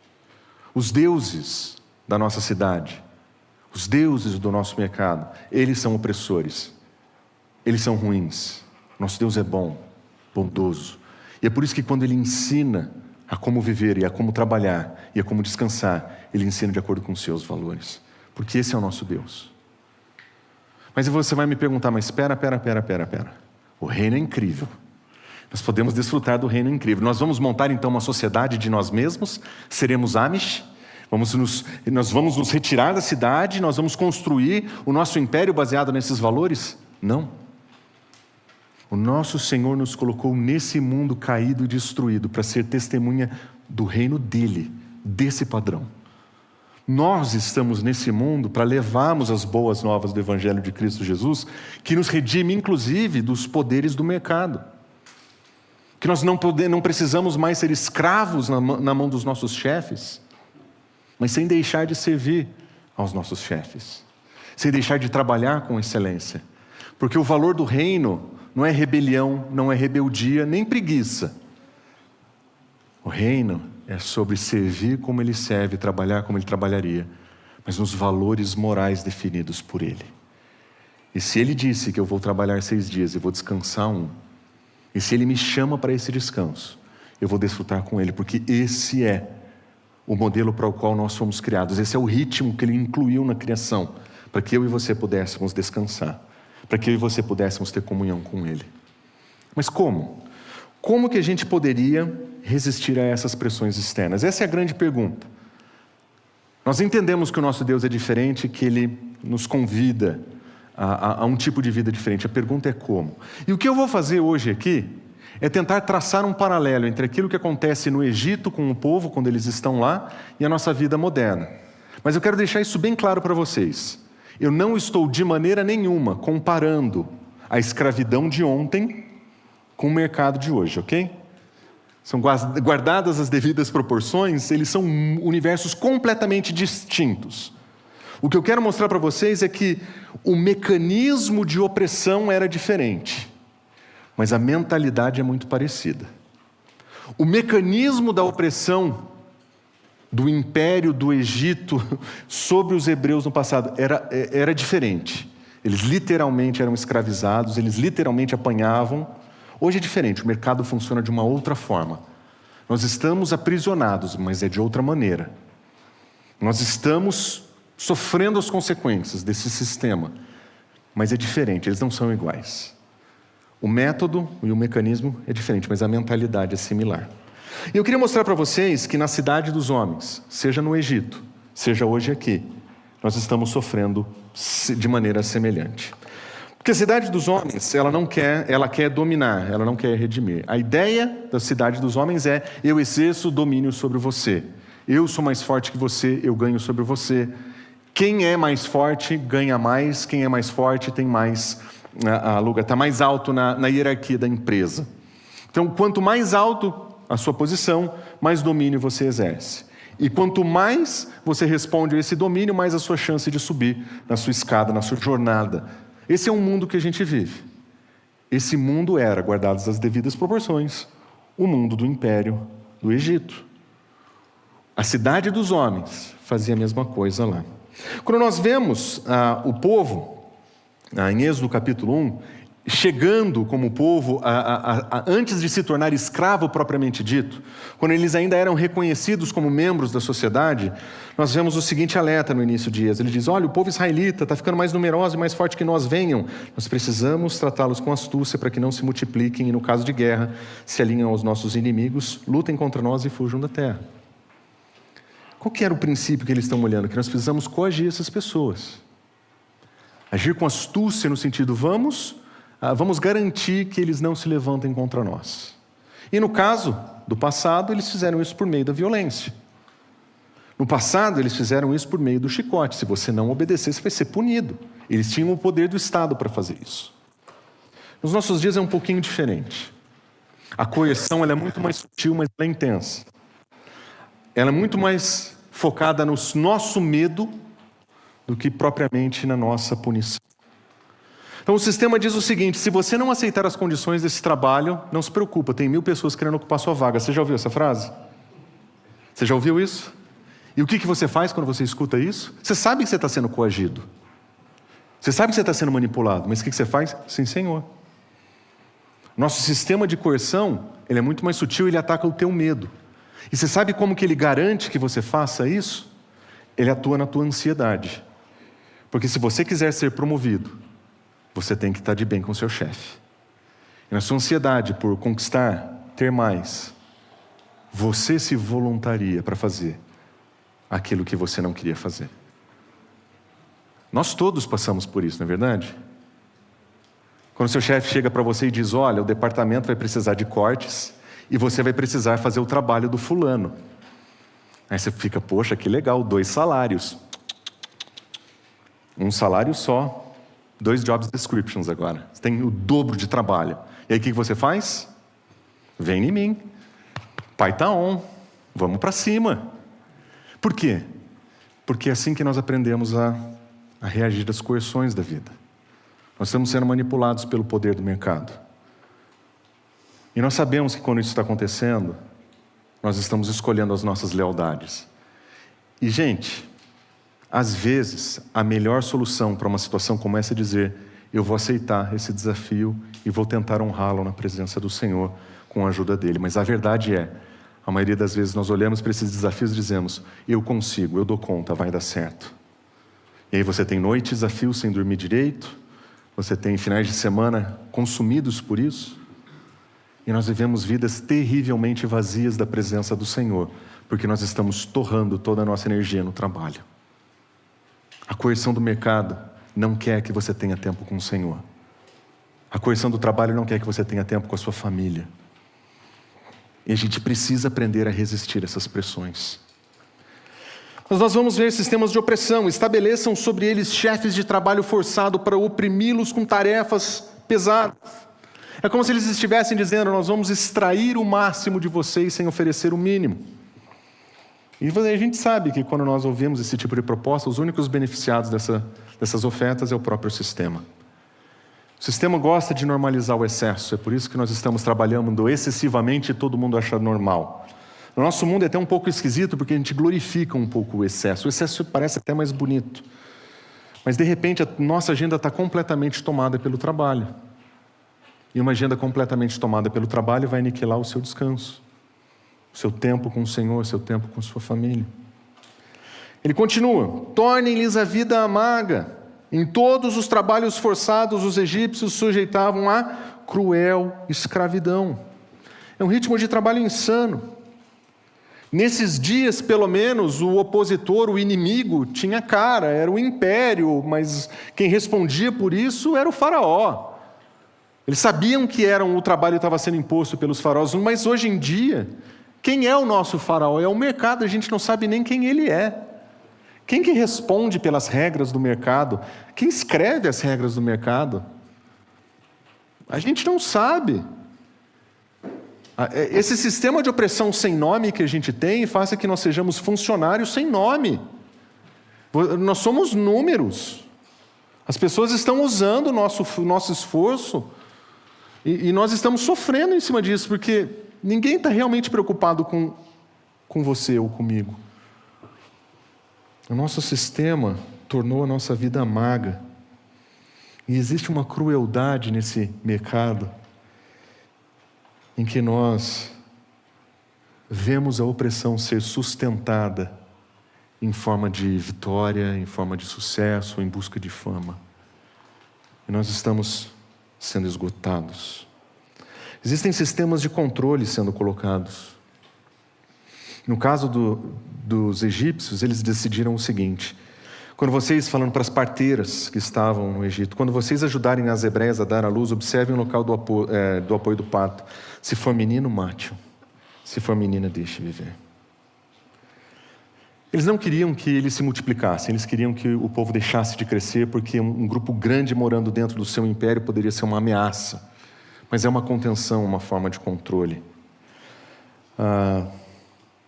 Speaker 1: Os deuses da nossa cidade, os deuses do nosso mercado, eles são opressores, eles são ruins. Nosso Deus é bom, bondoso. E é por isso que quando ele ensina a como viver e a como trabalhar e a como descansar, ele ensina de acordo com os seus valores. Porque esse é o nosso Deus. Mas você vai me perguntar, mas espera. O reino é incrível. Nós podemos desfrutar do reino incrível. Nós vamos montar então uma sociedade de nós mesmos, seremos Amish, nós vamos nos retirar da cidade, nós vamos construir o nosso império baseado nesses valores? Não. O nosso Senhor nos colocou nesse mundo caído e destruído para ser testemunha do reino dele, desse padrão. Nós estamos nesse mundo para levarmos as boas novas do Evangelho de Cristo Jesus, que nos redime inclusive dos poderes do mercado. Que nós não precisamos mais ser escravos na mão dos nossos chefes, mas sem deixar de servir aos nossos chefes, sem deixar de trabalhar com excelência. Porque o valor do reino não é rebelião, não é rebeldia, nem preguiça. O reino é sobre servir como ele serve, trabalhar como ele trabalharia, mas nos valores morais definidos por ele. E se Ele disse que eu vou trabalhar 6 dias e vou descansar 1, e se Ele me chama para esse descanso, eu vou desfrutar com Ele, porque esse é o modelo para o qual nós fomos criados. Esse é o ritmo que Ele incluiu na criação, para que eu e você pudéssemos descansar, para que eu e você pudéssemos ter comunhão com Ele. Mas como? Como que a gente poderia resistir a essas pressões externas? Essa é a grande pergunta. Nós entendemos que o nosso Deus é diferente, que Ele nos convida a um tipo de vida diferente. A pergunta é como? E o que eu vou fazer hoje aqui é tentar traçar um paralelo entre aquilo que acontece no Egito com o povo, quando eles estão lá, e a nossa vida moderna. Mas eu quero deixar isso bem claro para vocês. Eu não estou de maneira nenhuma comparando a escravidão de ontem com o mercado de hoje, ok? São guardadas as devidas proporções, eles são universos completamente distintos. O que eu quero mostrar para vocês é que o mecanismo de opressão era diferente, mas a mentalidade é muito parecida. O mecanismo da opressão do império do Egito sobre os hebreus no passado era diferente. Eles literalmente eram escravizados, eles literalmente apanhavam. Hoje é diferente, o mercado funciona de uma outra forma. Nós estamos aprisionados, mas é de outra maneira. Nós estamos sofrendo as consequências desse sistema, mas é diferente, eles não são iguais. O método e o mecanismo é diferente, mas a mentalidade é similar. E eu queria mostrar para vocês que na cidade dos homens, seja no Egito, seja hoje aqui, nós estamos sofrendo de maneira semelhante. Porque a cidade dos homens, ela quer dominar, ela não quer redimir. A ideia da cidade dos homens é: eu exerço domínio sobre você. Eu sou mais forte que você, eu ganho sobre você. Quem é mais forte ganha mais, quem é mais forte tem mais está mais alto na hierarquia da empresa. Então, quanto mais alto a sua posição, mais domínio você exerce. E quanto mais você responde a esse domínio, mais a sua chance de subir na sua escada, na sua jornada. Esse é um mundo que a gente vive. Esse mundo era, guardadas as devidas proporções, o mundo do império do Egito. A cidade dos homens fazia a mesma coisa lá. Quando nós vemos o povo, em Êxodo capítulo 1, chegando como povo, antes de se tornar escravo propriamente dito, quando eles ainda eram reconhecidos como membros da sociedade, nós vemos o seguinte alerta no início de Êxodo. Ele diz: olha, o povo israelita está ficando mais numeroso e mais forte que nós, venham. Nós precisamos tratá-los com astúcia para que não se multipliquem e, no caso de guerra, se alinham aos nossos inimigos, lutem contra nós e fujam da terra. Qual que era o princípio que eles estão olhando? Que nós precisamos coagir essas pessoas. Agir com astúcia no sentido, vamos garantir que eles não se levantem contra nós. E no caso do passado, eles fizeram isso por meio da violência. No passado, eles fizeram isso por meio do chicote. Se você não obedecer, você vai ser punido. Eles tinham o poder do Estado para fazer isso. Nos nossos dias é um pouquinho diferente. A coerção ela é muito mais sutil, mas ela é intensa. Ela é muito mais focada no nosso medo do que propriamente na nossa punição. Então o sistema diz o seguinte: se você não aceitar as condições desse trabalho, não se preocupa, tem 1000 pessoas querendo ocupar sua vaga. Você já ouviu essa frase? Você já ouviu isso? E o que você faz quando você escuta isso? Você sabe que você está sendo coagido. Você sabe que você está sendo manipulado, mas o que você faz? Sim, Senhor. Nosso sistema de coerção, ele é muito mais sutil, ele ataca o teu medo. E você sabe como que ele garante que você faça isso? Ele atua na tua ansiedade. Porque se você quiser ser promovido, você tem que estar de bem com o seu chefe. E na sua ansiedade por conquistar, ter mais, você se voluntaria para fazer aquilo que você não queria fazer. Nós todos passamos por isso, não é verdade? Quando o seu chefe chega para você e diz: olha, o departamento vai precisar de cortes e você vai precisar fazer o trabalho do fulano. Aí você fica: poxa, que legal, 2 salários. Um salário só, 2 job descriptions agora. Você tem o dobro de trabalho. E aí o que você faz? Vem em mim. Pai tá on. Vamos para cima. Por quê? Porque é assim que nós aprendemos a reagir às coerções da vida. Nós estamos sendo manipulados pelo poder do mercado. E nós sabemos que quando isso está acontecendo, nós estamos escolhendo as nossas lealdades. E, gente, às vezes, a melhor solução para uma situação como essa é dizer: eu vou aceitar esse desafio e vou tentar honrá-lo na presença do Senhor com a ajuda dele. Mas a verdade é, a maioria das vezes nós olhamos para esses desafios e dizemos, eu consigo, eu dou conta, vai dar certo. E aí você tem noites a fio sem dormir direito, você tem finais de semana consumidos por isso, e nós vivemos vidas terrivelmente vazias da presença do Senhor, porque nós estamos torrando toda a nossa energia no trabalho. A coerção do mercado não quer que você tenha tempo com o Senhor. A coerção do trabalho não quer que você tenha tempo com a sua família. E a gente precisa aprender a resistir a essas pressões. Mas nós vamos ver sistemas de opressão. Estabeleçam sobre eles chefes de trabalho forçado para oprimi-los com tarefas pesadas. É como se eles estivessem dizendo, nós vamos extrair o máximo de vocês sem oferecer o mínimo. E a gente sabe que quando nós ouvimos esse tipo de proposta, os únicos beneficiados dessas ofertas é o próprio sistema. O sistema gosta de normalizar o excesso, é por isso que nós estamos trabalhando excessivamente e todo mundo acha normal. No nosso mundo é até um pouco esquisito, porque a gente glorifica um pouco o excesso. O excesso parece até mais bonito. Mas de repente a nossa agenda está completamente tomada pelo trabalho. E uma agenda completamente tomada pelo trabalho vai aniquilar o seu descanso, o seu tempo com o Senhor, o seu tempo com a sua família. Ele continua, tornem-lhes a vida amarga. Em todos os trabalhos forçados, os egípcios sujeitavam a cruel escravidão. É um ritmo de trabalho insano. Nesses dias, pelo menos, o opositor, o inimigo, tinha cara, era o império, mas quem respondia por isso era o faraó. Eles sabiam que o trabalho estava sendo imposto pelos faraós, mas hoje em dia, quem é o nosso faraó? É o mercado, a gente não sabe nem quem ele é. Quem que responde pelas regras do mercado? Quem escreve as regras do mercado? A gente não sabe. Esse sistema de opressão sem nome que a gente tem faz com que nós sejamos funcionários sem nome. Nós somos números. As pessoas estão usando o nosso esforço e nós estamos sofrendo em cima disso, porque ninguém está realmente preocupado com você ou comigo. O nosso sistema tornou a nossa vida amarga. E existe uma crueldade nesse mercado em que nós vemos a opressão ser sustentada em forma de vitória, em forma de sucesso, em busca de fama. E nós estamos sendo esgotados. Existem sistemas de controle sendo colocados. No caso dos egípcios, eles decidiram o seguinte, quando vocês, falando para as parteiras que estavam no Egito, quando vocês ajudarem as hebreias a dar à luz, observem o local do apoio do parto. Se for menino, mate-o. Se for menina, deixe viver. Eles não queriam que eles se multiplicassem, eles queriam que o povo deixasse de crescer, porque um grupo grande morando dentro do seu império poderia ser uma ameaça. Mas é uma contenção, uma forma de controle.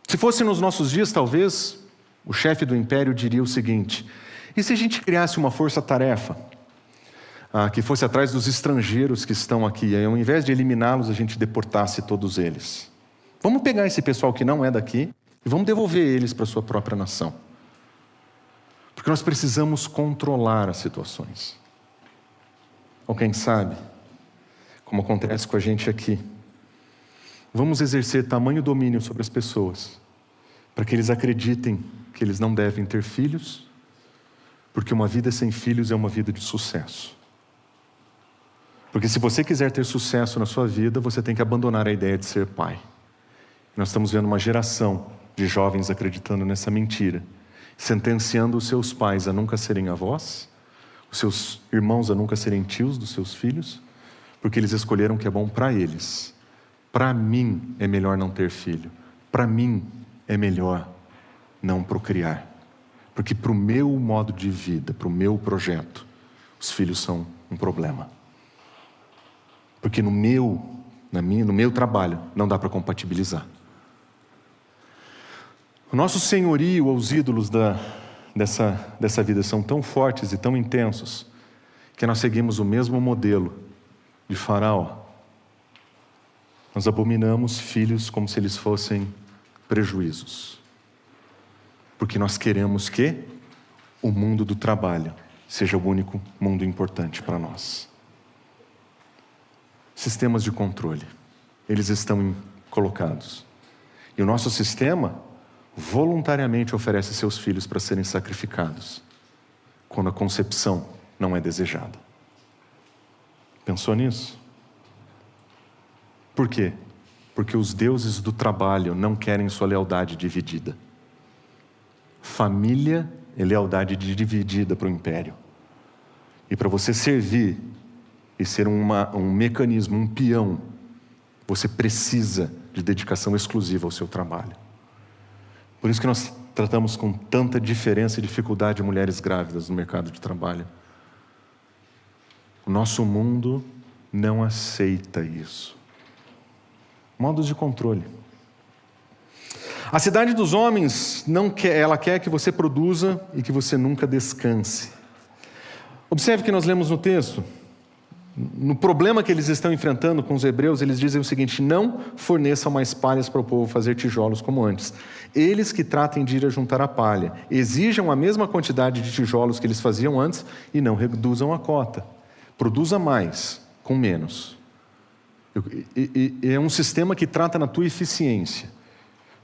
Speaker 1: Se fosse nos nossos dias, talvez, o chefe do império diria o seguinte, e se a gente criasse uma força-tarefa, que fosse atrás dos estrangeiros que estão aqui, e ao invés de eliminá-los, a gente deportasse todos eles. Vamos pegar esse pessoal que não é daqui, e vamos devolver eles para a sua própria nação. Porque nós precisamos controlar as situações. Ou quem sabe, como acontece com a gente aqui, vamos exercer tamanho domínio sobre as pessoas, para que eles acreditem que eles não devem ter filhos, porque uma vida sem filhos é uma vida de sucesso. Porque se você quiser ter sucesso na sua vida, você tem que abandonar a ideia de ser pai. Nós estamos vendo uma geração de jovens acreditando nessa mentira, sentenciando os seus pais a nunca serem avós, os seus irmãos a nunca serem tios dos seus filhos, porque eles escolheram o que é bom para eles. Para mim é melhor não ter filho. Para mim é melhor não procriar. Porque para o meu modo de vida, para o meu projeto, os filhos são um problema. Porque no meu trabalho não dá para compatibilizar. O nosso senhorio aos ídolos dessa vida são tão fortes e tão intensos que nós seguimos o mesmo modelo de Faraó. Nós abominamos filhos como se eles fossem prejuízos. Porque nós queremos que o mundo do trabalho seja o único mundo importante para nós. Sistemas de controle, eles estão colocados. E o nosso sistema voluntariamente oferece seus filhos para serem sacrificados, quando a concepção não é desejada. Pensou nisso? Por quê? Porque os deuses do trabalho não querem sua lealdade dividida. Família é lealdade dividida para o império. E para você servir e ser um mecanismo, um peão, você precisa de dedicação exclusiva ao seu trabalho. Por isso que nós tratamos com tanta diferença e dificuldade mulheres grávidas no mercado de trabalho. O nosso mundo não aceita isso. Modos de controle. A cidade dos homens ela quer que você produza e que você nunca descanse. Observe que nós lemos no texto. No problema que eles estão enfrentando com os hebreus, eles dizem o seguinte: não forneçam mais palhas para o povo fazer tijolos como antes. Eles que tratem de ir a juntar a palha, exijam a mesma quantidade de tijolos que eles faziam antes e não reduzam a cota. Produza mais, com menos. É um sistema que trata na tua eficiência.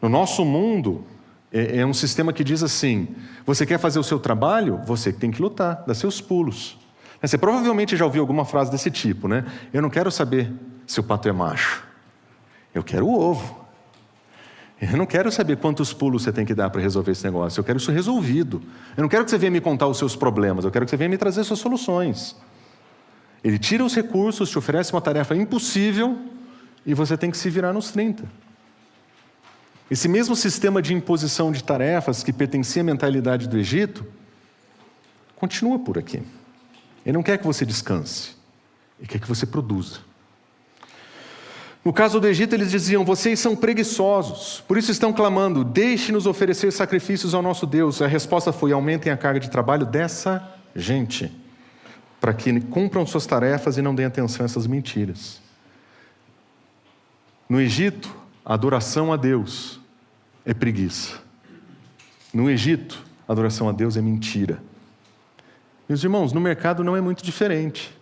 Speaker 1: No nosso mundo, é um sistema que diz assim: você quer fazer o seu trabalho? Você tem que lutar, dá seus pulos. Você provavelmente já ouviu alguma frase desse tipo, né? Eu não quero saber se o pato é macho. Eu quero o ovo. Eu não quero saber quantos pulos você tem que dar para resolver esse negócio. Eu quero isso resolvido. Eu não quero que você venha me contar os seus problemas. Eu quero que você venha me trazer suas soluções. Ele tira os recursos, te oferece uma tarefa impossível e você tem que se virar nos 30. Esse mesmo sistema de imposição de tarefas que pertencia à mentalidade do Egito continua por aqui. Ele não quer que você descanse, ele quer que você produza. No caso do Egito, eles diziam: vocês são preguiçosos, por isso estão clamando, deixe-nos oferecer sacrifícios ao nosso Deus. A resposta foi: aumentem a carga de trabalho dessa gente, para que cumpram suas tarefas e não deem atenção a essas mentiras. No Egito, a adoração a Deus é preguiça. No Egito, a adoração a Deus é mentira. Meus irmãos, no mercado não é muito diferente.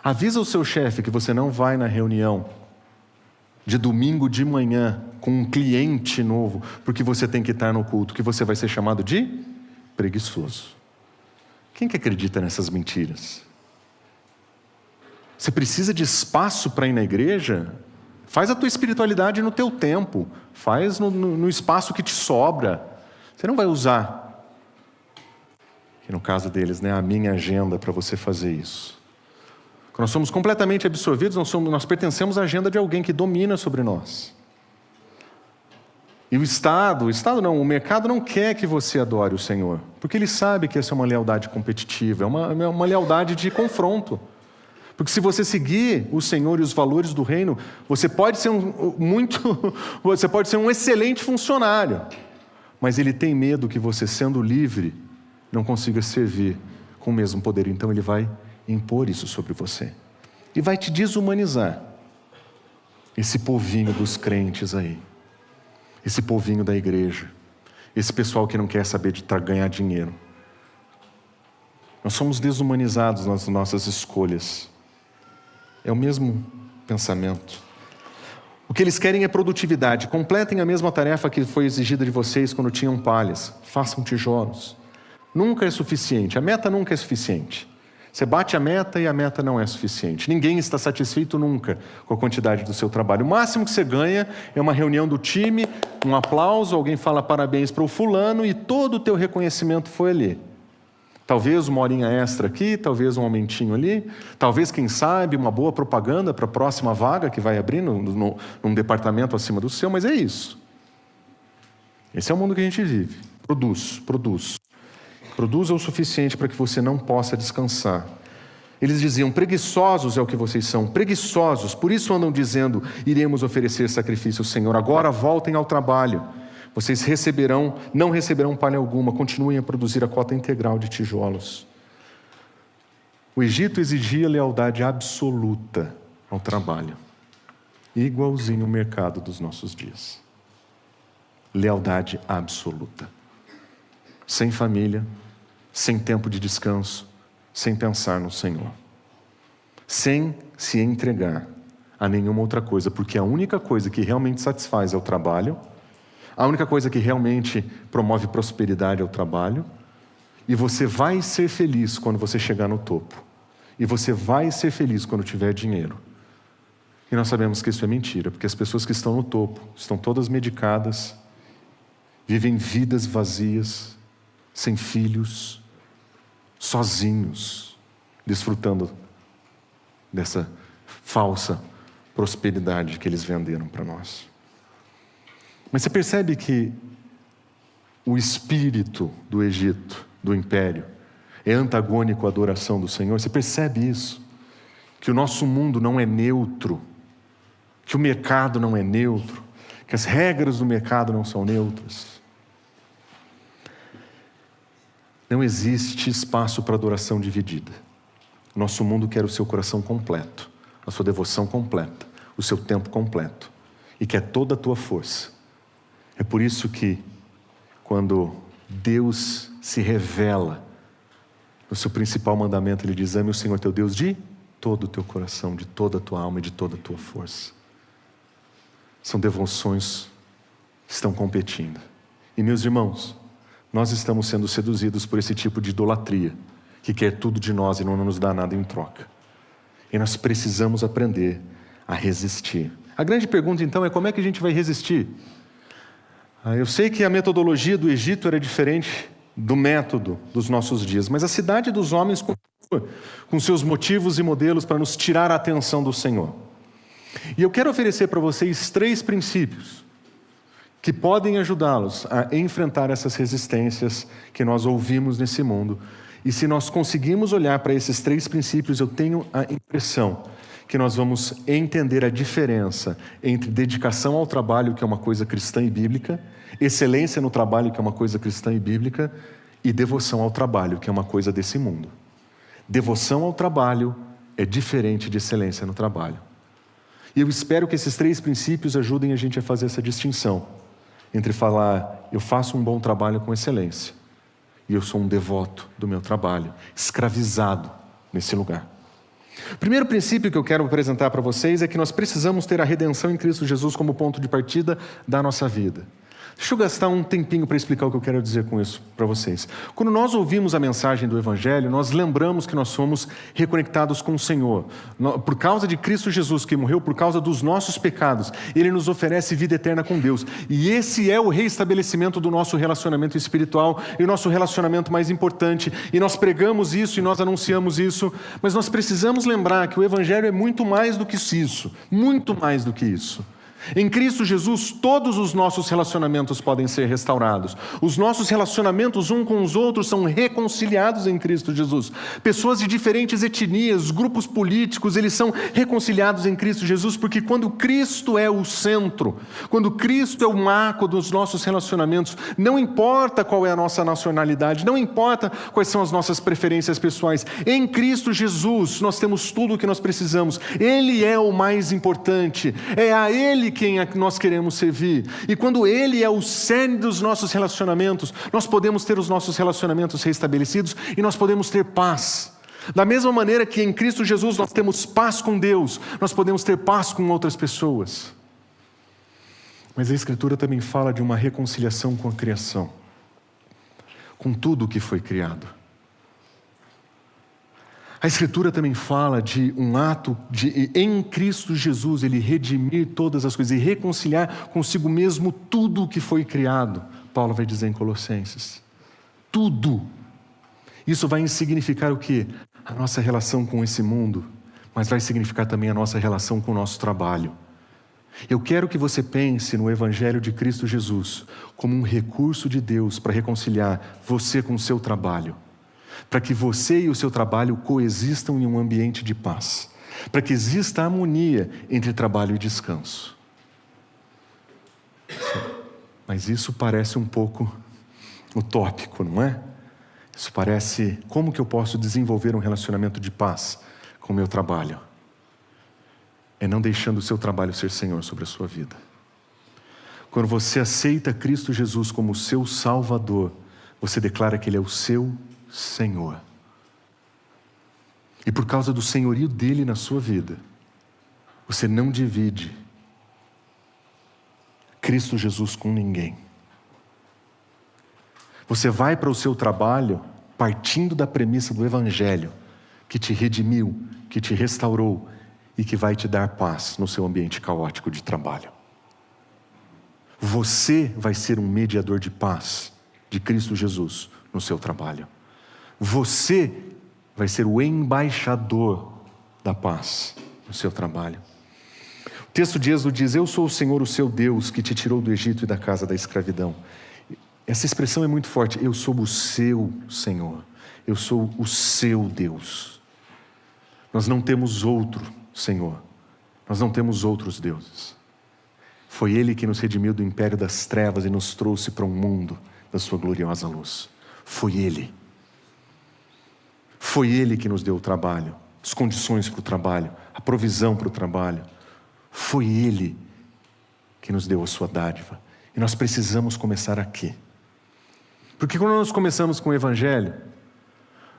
Speaker 1: Avisa o seu chefe que você não vai na reunião de domingo de manhã com um cliente novo, porque você tem que estar no culto, que você vai ser chamado de preguiçoso. Quem que acredita nessas mentiras? Você precisa de espaço para ir na igreja? Faz a tua espiritualidade no teu tempo. Faz no espaço que te sobra. Você não vai usar, que no caso deles, né, a minha agenda para você fazer isso. Quando nós somos completamente absorvidos, nós pertencemos à agenda de alguém que domina sobre nós. E o mercado não quer que você adore o Senhor, porque ele sabe que essa é uma lealdade competitiva, é uma lealdade de confronto. Porque se você seguir o Senhor e os valores do reino, você pode ser um excelente funcionário, mas ele tem medo que você, sendo livre, não consiga servir com o mesmo poder. Então ele vai impor isso sobre você e vai te desumanizar. Esse povinho dos crentes aí, esse povinho da igreja, esse pessoal que não quer saber de ganhar dinheiro. Nós somos desumanizados nas nossas escolhas. É o mesmo pensamento. O que eles querem é produtividade. Completem a mesma tarefa que foi exigida de vocês quando tinham palhas. Façam tijolos. Nunca é suficiente. A meta nunca é suficiente. Você bate a meta e a meta não é suficiente. Ninguém está satisfeito nunca com a quantidade do seu trabalho. O máximo que você ganha é uma reunião do time, um aplauso, alguém fala parabéns para o fulano e todo o teu reconhecimento foi ali. Talvez uma horinha extra aqui, talvez um aumentinho ali, talvez, quem sabe, uma boa propaganda para a próxima vaga que vai abrir num departamento acima do seu, mas é isso. Esse é o mundo que a gente vive. Produz. Produza o suficiente para que você não possa descansar. Eles diziam: preguiçosos é o que vocês são, preguiçosos, por isso andam dizendo: iremos oferecer sacrifício ao Senhor. Agora voltem ao trabalho. Vocês não receberão palha alguma, continuem a produzir a cota integral de tijolos. O Egito exigia lealdade absoluta ao trabalho, igualzinho o mercado dos nossos dias. Lealdade absoluta. Sem família, sem tempo de descanso, sem pensar no Senhor, sem se entregar a nenhuma outra coisa, porque a única coisa que realmente satisfaz é o trabalho, a única coisa que realmente promove prosperidade é o trabalho, e você vai ser feliz quando você chegar no topo, e você vai ser feliz quando tiver dinheiro. E nós sabemos que isso é mentira, porque as pessoas que estão no topo estão todas medicadas, vivem vidas vazias, sem filhos, sozinhos, desfrutando dessa falsa prosperidade que eles venderam para nós. Mas você percebe que o espírito do Egito, do império, é antagônico à adoração do Senhor? Você percebe isso? Que o nosso mundo não é neutro, que o mercado não é neutro, que as regras do mercado não são neutras. Não existe espaço para adoração dividida. O nosso mundo quer o seu coração completo, a sua devoção completa, o seu tempo completo, e quer toda a tua força. É por isso que, quando Deus se revela, no seu principal mandamento, Ele diz: ame o Senhor teu Deus de todo o teu coração, de toda a tua alma e de toda a tua força. São devoções que estão competindo. E, meus irmãos, nós estamos sendo seduzidos por esse tipo de idolatria, que quer tudo de nós e não nos dá nada em troca. E nós precisamos aprender a resistir. A grande pergunta, então, é como é que a gente vai resistir? Eu sei que a metodologia do Egito era diferente do método dos nossos dias, mas a cidade dos homens continua com seus motivos e modelos para nos tirar a atenção do Senhor. E eu quero oferecer para vocês 3 princípios que podem ajudá-los a enfrentar essas resistências que nós ouvimos nesse mundo. E se nós conseguirmos olhar para esses 3 princípios, eu tenho a impressão que nós vamos entender a diferença entre dedicação ao trabalho, que é uma coisa cristã e bíblica, excelência no trabalho, que é uma coisa cristã e bíblica, e devoção ao trabalho, que é uma coisa desse mundo. Devoção ao trabalho é diferente de excelência no trabalho. E eu espero que esses 3 princípios ajudem a gente a fazer essa distinção entre falar: eu faço um bom trabalho com excelência, e eu sou um devoto do meu trabalho, escravizado nesse lugar. O primeiro princípio que eu quero apresentar para vocês é que nós precisamos ter a redenção em Cristo Jesus como ponto de partida da nossa vida. Deixa eu gastar um tempinho para explicar o que eu quero dizer com isso para vocês. Quando nós ouvimos a mensagem do Evangelho, nós lembramos que nós somos reconectados com o Senhor. Por causa de Cristo Jesus, que morreu por causa dos nossos pecados, Ele nos oferece vida eterna com Deus. E esse é o reestabelecimento do nosso relacionamento espiritual e o nosso relacionamento mais importante. E nós pregamos isso e nós anunciamos isso, mas nós precisamos lembrar que o Evangelho é muito mais do que isso, muito mais do que isso. Em Cristo Jesus, todos os nossos relacionamentos podem ser restaurados. Os nossos relacionamentos uns com os outros são reconciliados em Cristo Jesus. Pessoas de diferentes etnias, grupos políticos, eles são reconciliados em Cristo Jesus, porque quando Cristo é o centro, quando Cristo é o marco dos nossos relacionamentos, não importa qual é a nossa nacionalidade, não importa quais são as nossas preferências pessoais, em Cristo Jesus nós temos tudo o que nós precisamos. Ele é o mais importante, é a Ele quem nós queremos servir. E quando Ele é o cerne dos nossos relacionamentos, nós podemos ter os nossos relacionamentos restabelecidos e nós podemos ter paz. Da mesma maneira que em Cristo Jesus nós temos paz com Deus, nós podemos ter paz com outras pessoas. Mas a Escritura também fala de uma reconciliação com a criação, com tudo o que foi criado. A Escritura também fala de um ato de, em Cristo Jesus, Ele redimir todas as coisas e reconciliar consigo mesmo tudo o que foi criado. Paulo vai dizer em Colossenses. Tudo. Isso vai significar o quê? A nossa relação com esse mundo, mas vai significar também a nossa relação com o nosso trabalho. Eu quero que você pense no Evangelho de Cristo Jesus como um recurso de Deus para reconciliar você com o seu trabalho, para que você e o seu trabalho coexistam em um ambiente de paz, para que exista harmonia entre trabalho e descanso. Mas isso parece um pouco utópico, não é? Isso parece, como que eu posso desenvolver um relacionamento de paz com o meu trabalho? É não deixando o seu trabalho ser Senhor sobre a sua vida. Quando você aceita Cristo Jesus como o seu Salvador, você declara que Ele é o seu Senhor. E por causa do senhorio dele na sua vida, você não divide Cristo Jesus com ninguém. Você vai para o seu trabalho partindo da premissa do Evangelho, que te redimiu, que te restaurou e que vai te dar paz no seu ambiente caótico de trabalho. Você vai ser um mediador de paz de Cristo Jesus no seu trabalho. Você vai ser o embaixador da paz no seu trabalho. O texto de Êxodo diz: eu sou o Senhor, o seu Deus, que te tirou do Egito e da casa da escravidão. Essa expressão é muito forte. Eu sou o seu Senhor. Eu sou o seu Deus. Nós não temos outro Senhor. Nós não temos outros deuses. Foi Ele que nos redimiu do império das trevas e nos trouxe para um mundo da sua gloriosa luz. Foi Ele. Foi Ele que nos deu o trabalho, as condições para o trabalho, a provisão para o trabalho. Foi Ele que nos deu a sua dádiva. E nós precisamos começar aqui. Porque quando nós começamos com o Evangelho,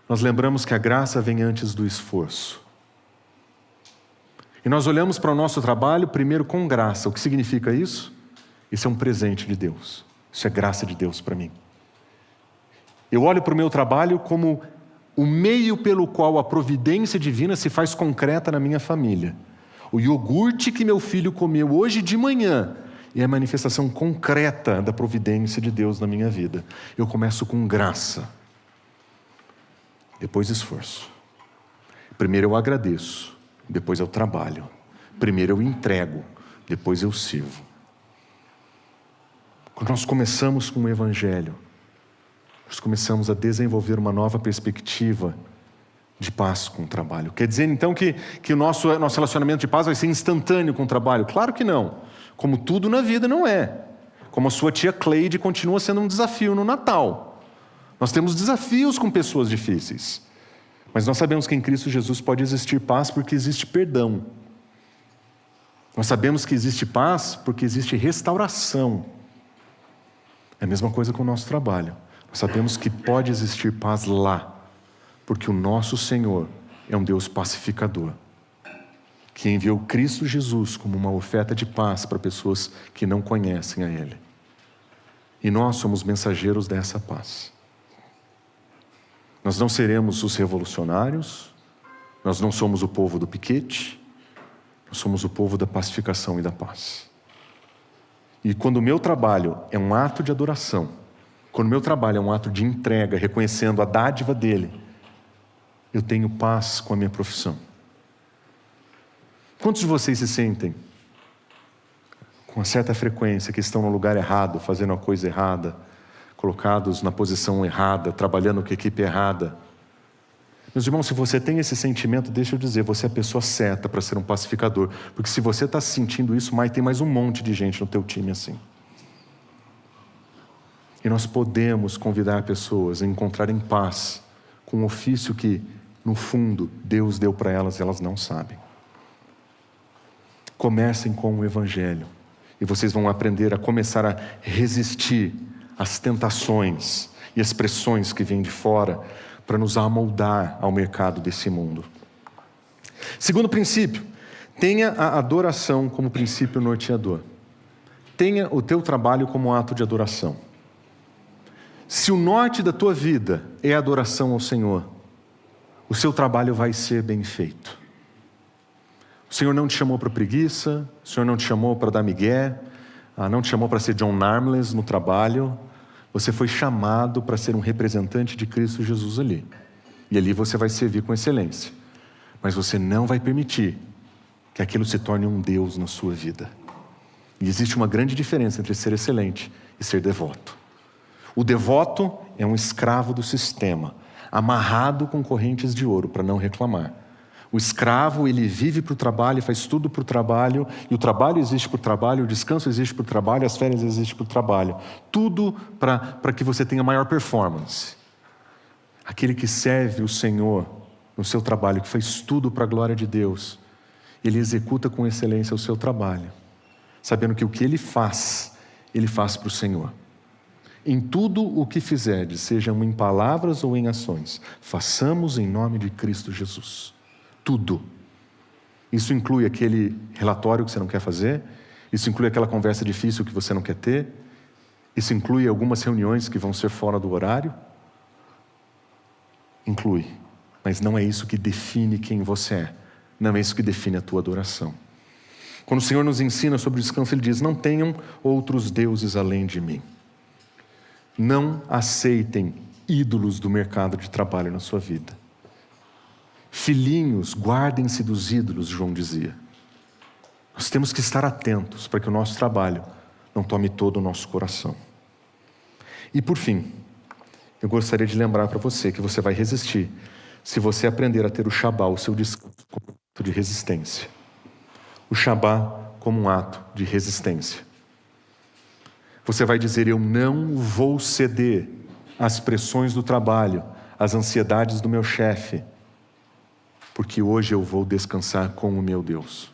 Speaker 1: nós lembramos que a graça vem antes do esforço. E nós olhamos para o nosso trabalho primeiro com graça. O que significa isso? Isso é um presente de Deus. Isso é graça de Deus para mim. Eu olho para o meu trabalho como o meio pelo qual a providência divina se faz concreta na minha família. O iogurte que meu filho comeu hoje de manhã é a manifestação concreta da providência de Deus na minha vida. Eu começo com graça, depois esforço. Primeiro eu agradeço, depois eu trabalho. Primeiro eu entrego, depois eu sirvo. Quando nós começamos com o Evangelho, nós começamos a desenvolver uma nova perspectiva de paz com o trabalho. Quer dizer então que o nosso relacionamento de paz vai ser instantâneo com o trabalho? Claro que não. Como tudo na vida não é. Como a sua tia Cleide continua sendo um desafio no Natal. Nós temos desafios com pessoas difíceis. Mas nós sabemos que em Cristo Jesus pode existir paz porque existe perdão. Nós sabemos que existe paz porque existe restauração. É a mesma coisa com o nosso trabalho. Nós sabemos que pode existir paz lá, porque o nosso Senhor é um Deus pacificador, que enviou Cristo Jesus como uma oferta de paz para pessoas que não conhecem a Ele. E nós somos mensageiros dessa paz. Nós não seremos os revolucionários, nós não somos o povo do piquete, nós somos o povo da pacificação e da paz. E quando o meu trabalho é um ato de adoração, quando o meu trabalho é um ato de entrega, reconhecendo a dádiva dele, eu tenho paz com a minha profissão. Quantos de vocês se sentem com uma certa frequência que estão no lugar errado, fazendo a coisa errada, colocados na posição errada, trabalhando com a equipe errada? Meus irmãos, se você tem esse sentimento, deixa eu dizer, você é a pessoa certa para ser um pacificador. Porque se você está sentindo isso, tem mais um monte de gente no teu time assim. E nós podemos convidar pessoas a encontrarem paz com um ofício que, no fundo, Deus deu para elas e elas não sabem. Comecem com o Evangelho e vocês vão aprender a começar a resistir às tentações e às pressões que vêm de fora para nos amoldar ao mercado desse mundo. Segundo princípio, tenha a adoração como princípio norteador. Tenha o teu trabalho como ato de adoração. Se o norte da tua vida é a adoração ao Senhor, o seu trabalho vai ser bem feito. O Senhor não te chamou para preguiça, o Senhor não te chamou para dar migué, não te chamou para ser John Narmles no trabalho. Você foi chamado para ser um representante de Cristo Jesus ali. E ali você vai servir com excelência. Mas você não vai permitir que aquilo se torne um Deus na sua vida. E existe uma grande diferença entre ser excelente e ser devoto. O devoto é um escravo do sistema, amarrado com correntes de ouro para não reclamar. O escravo, ele vive para o trabalho, faz tudo para o trabalho, e o trabalho existe para o trabalho, o descanso existe para o trabalho, as férias existem para o trabalho. Tudo para que você tenha maior performance. Aquele que serve o Senhor no seu trabalho, que faz tudo para a glória de Deus, ele executa com excelência o seu trabalho, sabendo que o que ele faz para o Senhor. Em tudo o que fizerdes, sejam em palavras ou em ações, façamos em nome de Cristo Jesus. Tudo. Isso inclui aquele relatório que você não quer fazer, isso inclui aquela conversa difícil que você não quer ter, isso inclui algumas reuniões que vão ser fora do horário. Inclui, mas não é isso que define quem você é, não é isso que define a tua adoração. Quando o Senhor nos ensina sobre o descanso, Ele diz: não tenham outros deuses além de mim. Não aceitem ídolos do mercado de trabalho na sua vida. Filhinhos, guardem-se dos ídolos, João dizia. Nós temos que estar atentos para que o nosso trabalho não tome todo o nosso coração. E por fim, eu gostaria de lembrar para você que você vai resistir se você aprender a ter o Shabá, o seu descanso, como um ato de resistência. O Shabá como um ato de resistência. Você vai dizer: eu não vou ceder às pressões do trabalho, às ansiedades do meu chefe, porque hoje eu vou descansar com o meu Deus.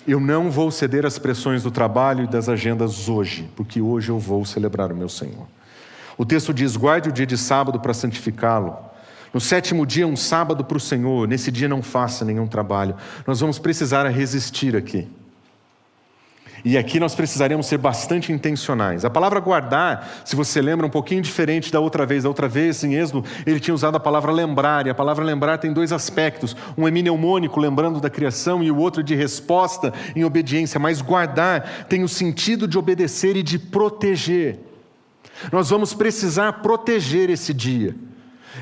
Speaker 1: Eu não vou ceder às pressões do trabalho e das agendas hoje, porque hoje eu vou celebrar o meu Senhor. O texto diz: guarde o dia de sábado para santificá-lo. No 7º dia, um sábado para o Senhor. Nesse dia não faça nenhum trabalho. Nós vamos precisar resistir aqui. E aqui nós precisaremos ser bastante intencionais. A palavra guardar, se você lembra, um pouquinho diferente da outra vez. Da outra vez, em Êxodo, ele tinha usado a palavra lembrar. E a palavra lembrar tem 2 aspectos. Um é mnemônico, lembrando da criação, e o outro de resposta em obediência. Mas guardar tem o sentido de obedecer e de proteger. Nós vamos precisar proteger esse dia.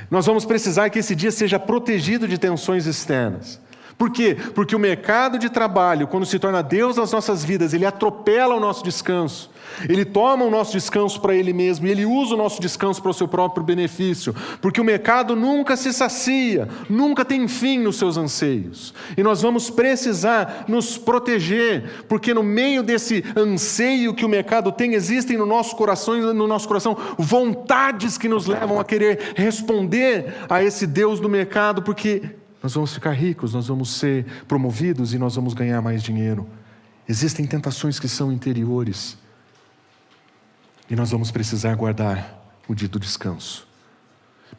Speaker 1: Nós vamos precisar que esse dia seja protegido de tensões externas. Por quê? Porque o mercado de trabalho, quando se torna Deus nas nossas vidas, ele atropela o nosso descanso. Ele toma o nosso descanso para ele mesmo, e ele usa o nosso descanso para o seu próprio benefício. Porque o mercado nunca se sacia, nunca tem fim nos seus anseios. E nós vamos precisar nos proteger, porque no meio desse anseio que o mercado tem, existem no nosso coração vontades que nos levam a querer responder a esse Deus do mercado, porque nós vamos ficar ricos, nós vamos ser promovidos e nós vamos ganhar mais dinheiro. Existem tentações que são interiores. E nós vamos precisar guardar o dia do descanso.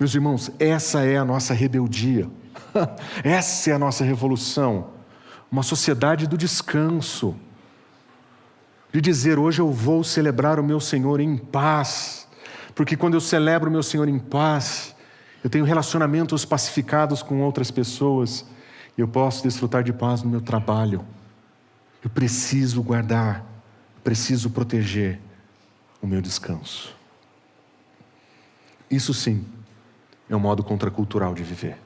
Speaker 1: Meus irmãos, essa é a nossa rebeldia. Essa é a nossa revolução. Uma sociedade do descanso. De dizer: hoje eu vou celebrar o meu Senhor em paz. Porque quando eu celebro o meu Senhor em paz, eu tenho relacionamentos pacificados com outras pessoas. E eu posso desfrutar de paz no meu trabalho. Eu preciso guardar, preciso proteger o meu descanso. Isso sim é um modo contracultural de viver.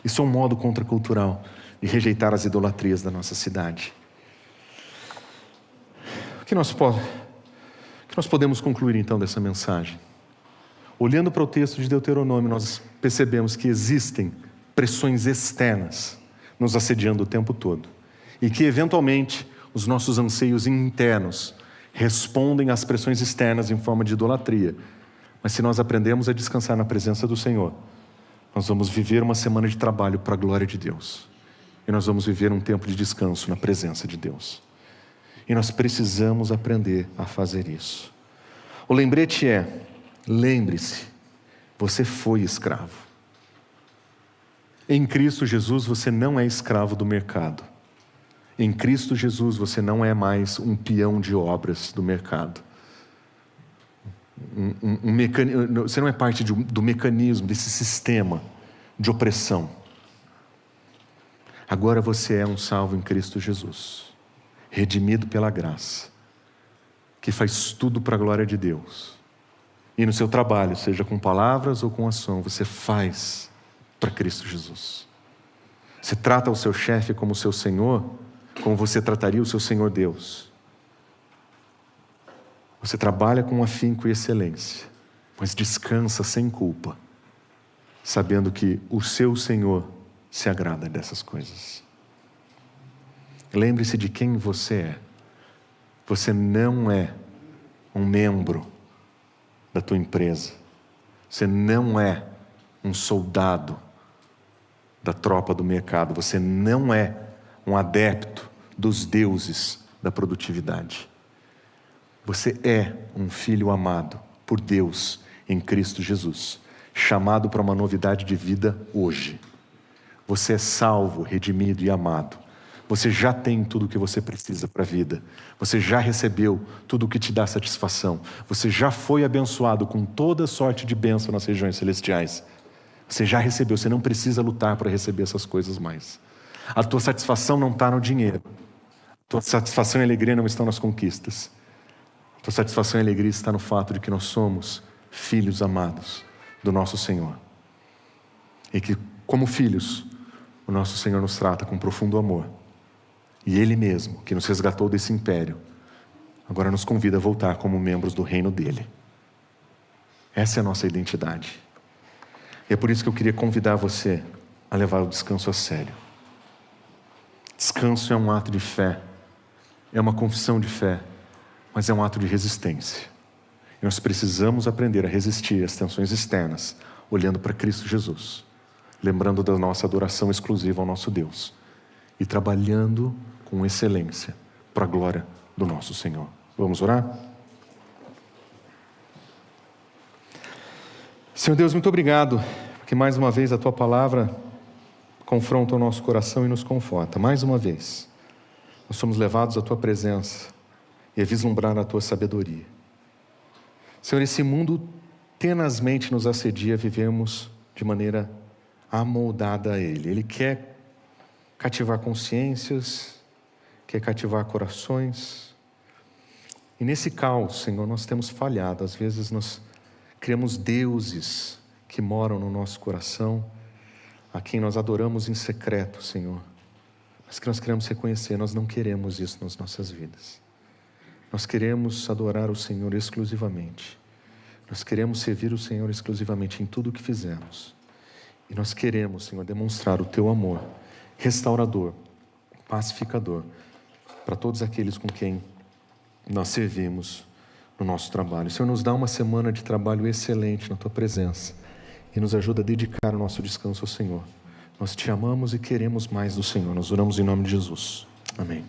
Speaker 1: Isso é um modo contracultural de rejeitar as idolatrias da nossa cidade. O que nós podemos concluir então dessa mensagem? Olhando para o texto de Deuteronômio, nós percebemos que existem pressões externas nos assediando o tempo todo. E que eventualmente os nossos anseios internos respondem às pressões externas em forma de idolatria. Mas se nós aprendemos a descansar na presença do Senhor, nós vamos viver uma semana de trabalho para a glória de Deus. E nós vamos viver um tempo de descanso na presença de Deus. E nós precisamos aprender a fazer isso. O lembrete é: lembre-se, você foi escravo. Em Cristo Jesus você não é escravo do mercado. Em Cristo Jesus você não é mais um peão de obras do mercado. Você não é parte do mecanismo, desse sistema de opressão. Agora você é um salvo em Cristo Jesus, redimido pela graça, que faz tudo para a glória de Deus. E no seu trabalho, seja com palavras ou com ação, você faz para Cristo Jesus. Você trata o seu chefe como seu Senhor, como você trataria o seu Senhor Deus. Você trabalha com afinco e excelência, mas descansa sem culpa, sabendo que o seu Senhor se agrada dessas coisas. Lembre-se de quem você é. Você não é um membro da tua empresa. Você não é um soldado da tropa do mercado. Você não é um adepto dos deuses da produtividade. Você é um filho amado por Deus em Cristo Jesus, chamado para uma novidade de vida hoje. Você é salvo, redimido e amado. Você já tem tudo o que você precisa para a vida. Você já recebeu tudo o que te dá satisfação. Você já foi abençoado com toda sorte de bênção nas regiões celestiais. Você já recebeu, você não precisa lutar para receber essas coisas mais. A tua satisfação não está no dinheiro. A tua satisfação e alegria não estão nas conquistas. A tua satisfação e alegria está no fato de que nós somos filhos amados do nosso Senhor. E que, como filhos, o nosso Senhor nos trata com profundo amor. E Ele mesmo, que nos resgatou desse império, agora nos convida a voltar como membros do reino dEle. Essa é a nossa identidade. E é por isso que eu queria convidar você a levar o descanso a sério. Descanso é um ato de fé, é uma confissão de fé, mas é um ato de resistência. E nós precisamos aprender a resistir às tensões externas, olhando para Cristo Jesus, lembrando da nossa adoração exclusiva ao nosso Deus e trabalhando com excelência para a glória do nosso Senhor. Vamos orar? Senhor Deus, muito obrigado, porque mais uma vez a Tua palavra confronta o nosso coração e nos conforta. Mais uma vez, nós somos levados à Tua presença e a vislumbrar a Tua sabedoria. Senhor, esse mundo tenazmente nos assedia, vivemos de maneira amoldada a Ele. Ele quer cativar consciências, quer cativar corações. E nesse caos, Senhor, nós temos falhado. Às vezes nós criamos deuses que moram no nosso coração, a quem nós adoramos em secreto, Senhor. Mas que nós queremos reconhecer, nós não queremos isso nas nossas vidas. Nós queremos adorar o Senhor exclusivamente. Nós queremos servir o Senhor exclusivamente em tudo o que fizermos. E nós queremos, Senhor, demonstrar o Teu amor restaurador, pacificador, para todos aqueles com quem nós servimos no nosso trabalho. Senhor, nos dá uma semana de trabalho excelente na Tua presença e nos ajuda a dedicar o nosso descanso ao Senhor. Nós Te amamos e queremos mais do Senhor. Nós oramos em nome de Jesus. Amém.